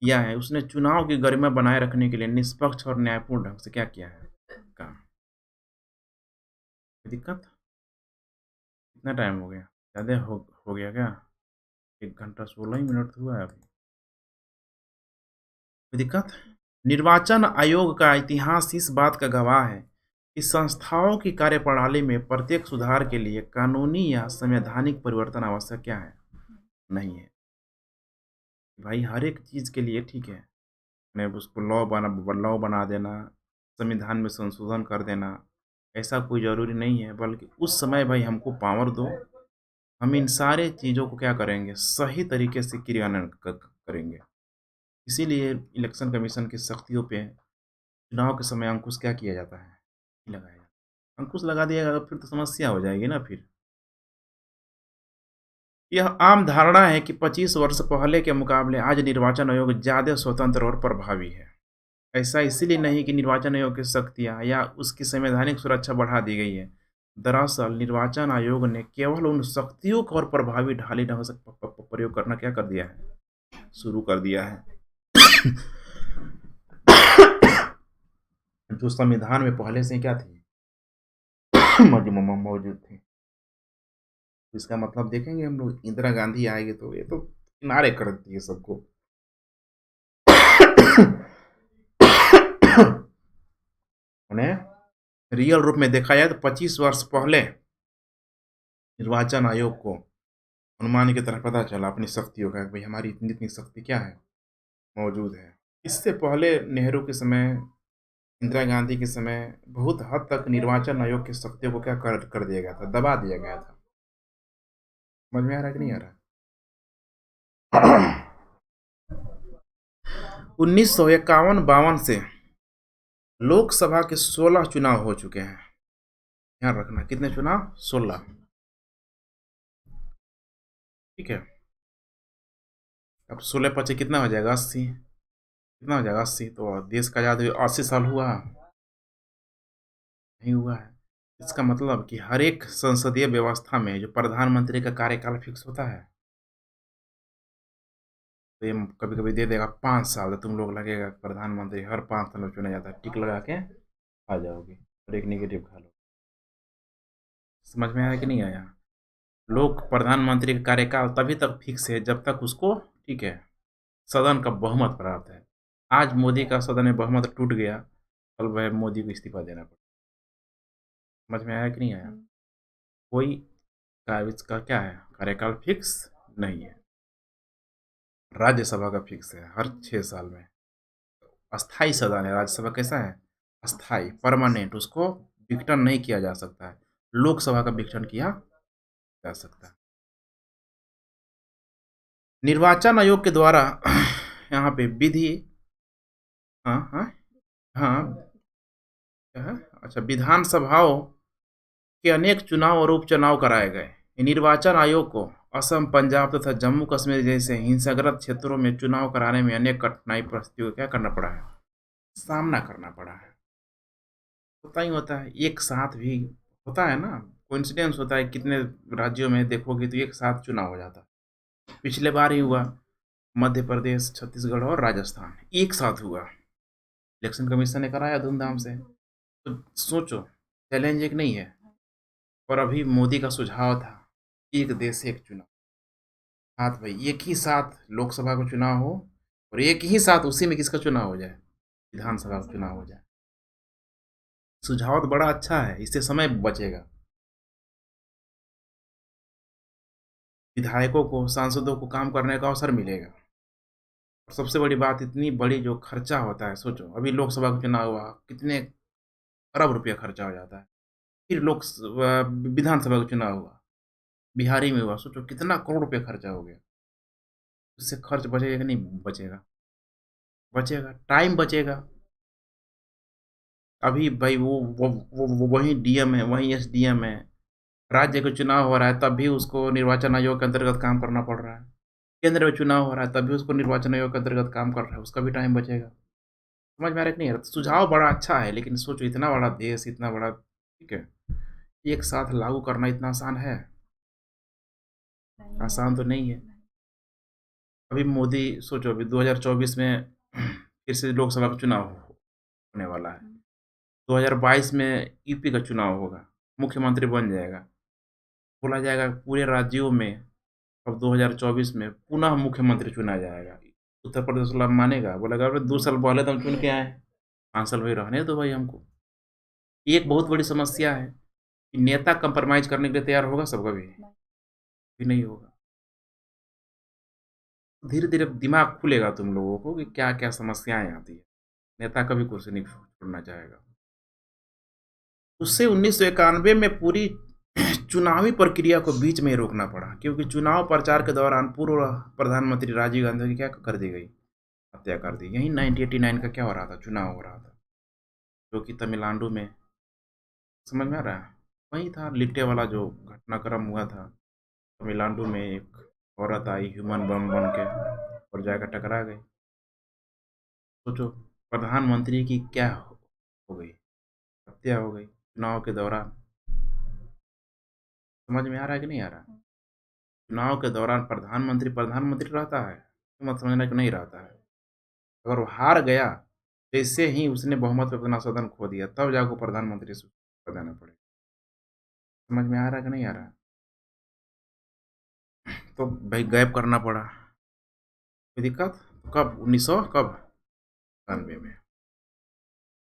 किया है। उसने चुनाव की गरिमा बनाए रखने के लिए निष्पक्ष और न्यायपूर्ण ढंग से क्या किया है? काम। कोई दिक्कत? कितना टाइम हो गया? ज़्यादा हो गया क्या? 1 घंटा 16 ही मिनट हुआ है अभी। कोई दिक्कत? निर्वाचन आयोग का इतिहास इस बात का गवाह है कि संस्थाओं की कार्यप्रणाली में प्रत्येक सुधार के लिए कानूनी या संवैधानिक परिवर्तन आवश्यक क्या है? नहीं है। भाई हर एक चीज़ के लिए ठीक है, मैं उसको लॉ बना देना, संविधान में संशोधन कर देना, ऐसा कोई ज़रूरी नहीं है, बल्कि उस समय भाई हमको पावर दो, हम इन सारे चीज़ों को क्या करेंगे? सही तरीके से क्रियान्वयन करेंगे। इसीलिए इलेक्शन कमीशन की शक्तियों पे चुनाव के समय अंकुश क्या किया जाता है? नहीं लगाया जाता। अंकुश लगा दिया जाएगा फिर तो समस्या हो जाएगी ना फिर। यह आम धारणा है कि 25 वर्ष पहले के मुकाबले आज निर्वाचन आयोग ज़्यादा स्वतंत्र और प्रभावी है। ऐसा इसीलिए नहीं कि निर्वाचन आयोग की शक्तियाँ या उसकी संवैधानिक सुरक्षा बढ़ा दी गई है। दरअसल निर्वाचन आयोग ने केवल उन शक्तियों का और प्रभावी ढाली ढंग से प्रयोग करना क्या कर दिया है? शुरू कर दिया है। जो संविधान में पहले से क्या थी? मौजूद थी। इसका मतलब देखेंगे हम लोग, इंदिरा गांधी आएगी तो ये तो किनारे कर देती है सबको। उन्हें रियल रूप में देखा जाए तो 25 वर्ष पहले निर्वाचन आयोग को अनुमान की तरह पता चला अपनी शक्तियों का कि भाई हमारी इतनी इतनी शक्ति क्या है? मौजूद है। इससे पहले नेहरू के समय, इंदिरा गांधी के समय बहुत हद तक निर्वाचन आयोग की शक्तियों को क्या कर दिया गया था? दबा दिया गया था। समझ में आ रहा है कि नहीं आ रहा? 1951-52 से लोकसभा के 16 चुनाव हो चुके हैं। ध्यान रखना, कितने चुनाव? 16। ठीक है। अब 16 पचे कितना हो जाएगा? 80। कितना हो जाएगा? 80। तो देश का आज़ाद हुए 80 साल हुआ? नहीं हुआ है। इसका मतलब कि हर एक संसदीय व्यवस्था में जो प्रधानमंत्री का कार्यकाल फिक्स होता है, तो ये कभी-कभी दे देगा 5 साल, तो तुम लोग लगेगा कि प्रधानमंत्री हर 5 साल में चुना जाता है, टिक लगा के आ जाओगे और एक नेगेटिव खा लो। समझ में आया कि नहीं आया? लोग प्रधानमंत्री का कार्यकाल तभी तक फिक्स है जब तक उसको ठीक है सदन का बहुमत प्राप्त है। आज मोदी का सदन में बहुमत टूट गया, कल वह मोदी को इस्तीफा देना पड़ा। समझ में आया कि नहीं आया? कोई कागज का क्या है? कार्यकाल फिक्स नहीं है। राज्यसभा का फिक्स है हर 6 साल में। अस्थाई सदन है, राज्यसभा कैसा है? अस्थाई, परमानेंट, उसको विघटन नहीं किया जा सकता है। लोकसभा का विघटन किया जा सकता है। निर्वाचन आयोग के द्वारा यहाँ पे विधि हाँ, हाँ, हाँ, क्या है? अच्छा, विधानसभाओं के अनेक चुनाव और उपचुनाव कराए गए। निर्वाचन आयोग को असम, पंजाब तथा जम्मू कश्मीर जैसे हिंसाग्रस्त क्षेत्रों में चुनाव कराने में अनेक कठिनाई परिस्थितियों का क्या करना पड़ा है? सामना करना पड़ा है। होता ही होता है, एक साथ भी होता है ना, कोइंसिडेंस होता है, कितने राज्यों में देखोगे तो एक साथ चुनाव हो जाता है। पिछले बार ही हुआ, मध्य प्रदेश, छत्तीसगढ़ और राजस्थान एक साथ हुआ। इलेक्शन कमीशन ने कराया धूमधाम से। तो सोचो, चैलेंज एक नहीं है। और अभी मोदी का सुझाव था, एक देश एक चुनाव। साथ भाई एक ही साथ लोकसभा का चुनाव हो और एक ही साथ उसी में किसका चुनाव हो जाए? विधानसभा का चुनाव हो जाए। सुझाव तो बड़ा अच्छा है, इससे समय बचेगा। विधायकों को, सांसदों को काम करने का अवसर मिलेगा। और सबसे बड़ी बात, इतनी बड़ी जो खर्चा होता है, सोचो अभी लोकसभा का चुनाव हुआ, कितने अरब रुपया खर्चा हो जाता है। फिर विधानसभा का चुनाव हुआ, बिहारी में हुआ, सोचो कितना करोड़ रुपया खर्चा हो गया। उससे खर्च बचेगा कि नहीं बचेगा? बचेगा, टाइम बचेगा। अभी भाई वो वही डीएम है, वही एसडीएम है। राज्य का चुनाव हो रहा है तब भी उसको निर्वाचन आयोग के अंतर्गत काम करना पड़ रहा है। केंद्र में चुनाव हो रहा है तब भी उसको निर्वाचन आयोग के अंतर्गत काम कर रहा है, उसका भी टाइम बचेगा। समझ में आ रहा है कि नहीं आ रहा? सुझाव बड़ा अच्छा है, लेकिन सोचो इतना बड़ा देश, इतना बड़ा, ठीक है, एक साथ लागू करना इतना आसान है? आसान तो नहीं है। अभी मोदी, सोचो अभी 2024 में फिर से लोकसभा का चुनाव होने वाला है। 2022 में यूपी का चुनाव होगा, मुख्यमंत्री बन जाएगा। बोला जाएगा पूरे राज्यों में अब 2024 में पुनः मुख्यमंत्री चुना जाएगा। उत्तर प्रदेश वाला मानेगा? बोलेगा अरे 2 साल पहले तो हम चुन के आए हैं, 5 साल भाई रहने दो भाई हमको। ये एक बहुत बड़ी समस्या है कि नेता कंप्रोमाइज करने के लिए तैयार होगा सब? कभी भी नहीं होगा। धीरे धीरे दिमाग खुलेगा तुम लोगों को कि क्या क्या समस्याएं आती है। नेता कभी कुर्सी नहीं छोड़ना चाहेगा। उससे 1991 में पूरी चुनावी प्रक्रिया को बीच में ही रोकना पड़ा, क्योंकि चुनाव प्रचार के दौरान पूर्व प्रधानमंत्री राजीव गांधी की क्या कर दी गई? हत्या कर दी। यही 1989 का क्या हो रहा था? चुनाव हो रहा था, जो कि तमिलनाडु में। समझ में आ रहा है? वही था लिट्टे वाला जो घटनाक्रम हुआ था। तमिलनाडु में एक औरत आई ह्यूमन बम बन के और जाकर टकरा गई। सोचो, प्रधानमंत्री की क्या हो गई? हत्या हो गई चुनाव के दौरान। समझ में आ रहा है कि नहीं आ रहा? चुनाव के दौरान प्रधानमंत्री प्रधानमंत्री रहता है, तो मत समझना कि नहीं रहता है। अगर वो हार गया, जैसे ही उसने बहुमत पे अपना सदन खो दिया, तब जाकर प्रधानमंत्री से देना पड़ेगा। समझ में आ रहा है कि नहीं आ रहा? तो भाई गैप करना पड़ा। कोई दिक्कत? कब? 1900 कब? 91 में।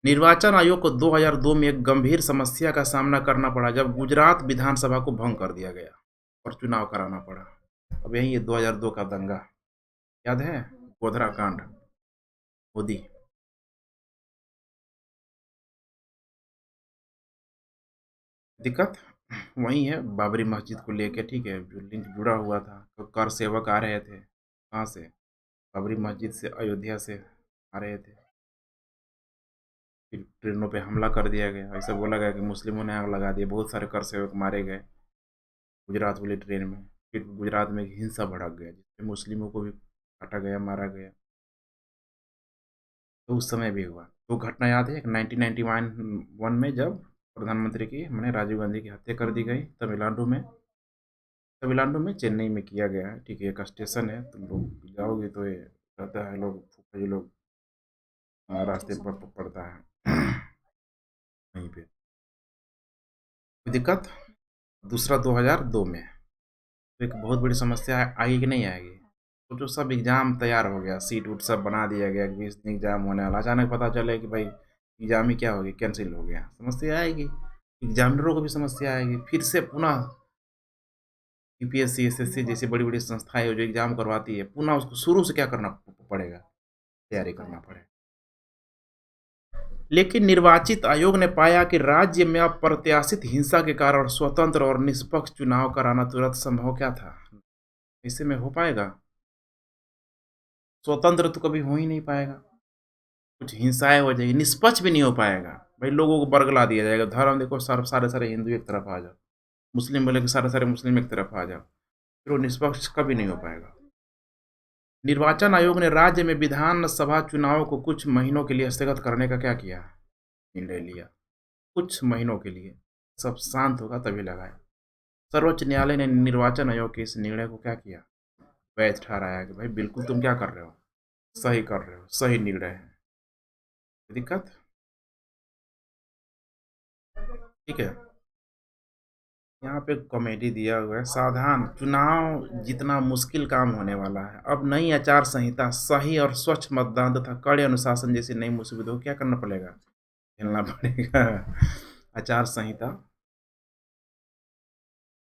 निर्वाचन आयोग को 2002 में एक गंभीर समस्या का सामना करना पड़ा, जब गुजरात विधानसभा को भंग कर दिया गया और चुनाव कराना पड़ा। अब यही है 2002 का दंगा, याद है? गोधरा कांड, मोदी। दिक्कत वही है, बाबरी मस्जिद को लेके, ठीक है, जो लिंक जुड़ा हुआ था। तो कर सेवक आ रहे थे कहाँ से? बाबरी मस्जिद से, अयोध्या से आ रहे थे। फिर ट्रेनों पे हमला कर दिया गया, ऐसा बोला गया कि मुस्लिमों ने आग लगा दी, बहुत सारे कर सेवक मारे गए गुजरात वाली ट्रेन में। फिर गुजरात में हिंसा भड़क गया, जिसमें मुस्लिमों को भी काटा गया, मारा गया। तो उस समय भी हुआ। तो घटना याद है, 1991 में जब प्रधानमंत्री की मैंने राजीव गांधी की हत्या कर दी गई तमिलनाडु में। तमिलनाडु में, चेन्नई में किया गया है, ठीक है, एक स्टेशन है, तुम लोग जाओगे तो ये रहता है, लोग फूफा जी लोग रास्ते पर पड़ता है वहीं पे। कोई दिक्कत? दूसरा 2002 में तो एक बहुत बड़ी समस्या आएगी कि नहीं आएगी? तो जो सब एग्ज़ाम तैयार हो गया, सीट उट सब बना दिया गया, 20 दिन एग्ज़ाम होने वाला, अचानक पता चले कि भाई एग्ज़ाम ही क्या हो गया, कैंसिल हो गया। समस्या आएगी, एग्जामिनरों को भी समस्या आएगी। फिर से पुनः यूपीएससी, एसएससी जैसी बड़ी बड़ी संस्थाएं जो एग्ज़ाम करवाती है, पुनः उसको शुरू से क्या करना पड़ेगा? तैयारी करना पड़ेगा। लेकिन निर्वाचित आयोग ने पाया कि राज्य में अप्रत्याशित हिंसा के कारण स्वतंत्र और निष्पक्ष चुनाव कराना तुरंत संभव क्या था? ऐसे में हो पाएगा? स्वतंत्र तो कभी हो ही नहीं पाएगा, कुछ हिंसाएं हो जाएगी, निष्पक्ष भी नहीं हो पाएगा। भाई लोगों को बरगला दिया जाएगा, धर्म देखो सारे सारे हिंदू एक तरफ आ जाओ, मुस्लिम बोले कि सारे सारे मुस्लिम एक तरफ आ जाओ, फिर वो निष्पक्ष कभी नहीं हो पाएगा। निर्वाचन आयोग ने राज्य में विधानसभा चुनाव को कुछ महीनों के लिए स्थगित करने का क्या किया? निर्णय लिया। कुछ महीनों के लिए सब शांत होगा तभी लगाया। सर्वोच्च न्यायालय ने निर्वाचन आयोग के इस निर्णय को क्या किया? वैध ठहराया कि भाई बिल्कुल तुम क्या कर रहे हो, सही कर रहे हो, सही निर्णय है। दिक्कत ठीक है। यहाँ पे कॉमेडी दिया हुआ है, सावधान चुनाव जितना मुश्किल काम होने वाला है। अब नई आचार संहिता, सही और स्वच्छ मतदान तथा कड़े अनुशासन जैसी नई मुसीबतों को क्या करना पड़ेगा? झेलना पड़ेगा। आचार संहिता,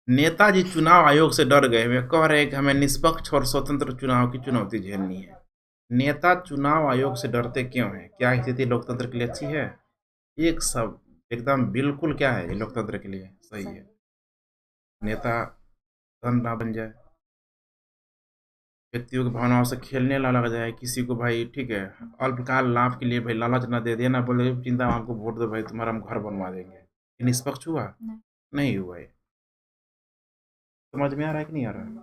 नेताजी चुनाव आयोग से डर गए, वे कह रहे हैं कि हमें निष्पक्ष और स्वतंत्र चुनाव की चुनौती झेलनी है। नेता चुनाव आयोग से डरते क्यों हैं? क्या स्थिति लोकतंत्र के लिए अच्छी है? एक सब एकदम बिल्कुल क्या है, ये लोकतंत्र के लिए सही है। नेता धन ना बन जाए, व्यक्तियों की भावनाओं से खेलने ना लग जाए, किसी को भाई ठीक है अल्पकाल लाभ के लिए भाई लालच ना दे देना, बोले चिंता हमको वोट दो भाई तुम्हारा हम घर बनवा देंगे। ये निष्पक्ष हुआ? नहीं हुआ। ये समझ में आ रहा है कि नहीं आ रहा है?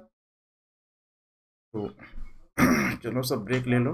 तो चलो सब ब्रेक ले लो।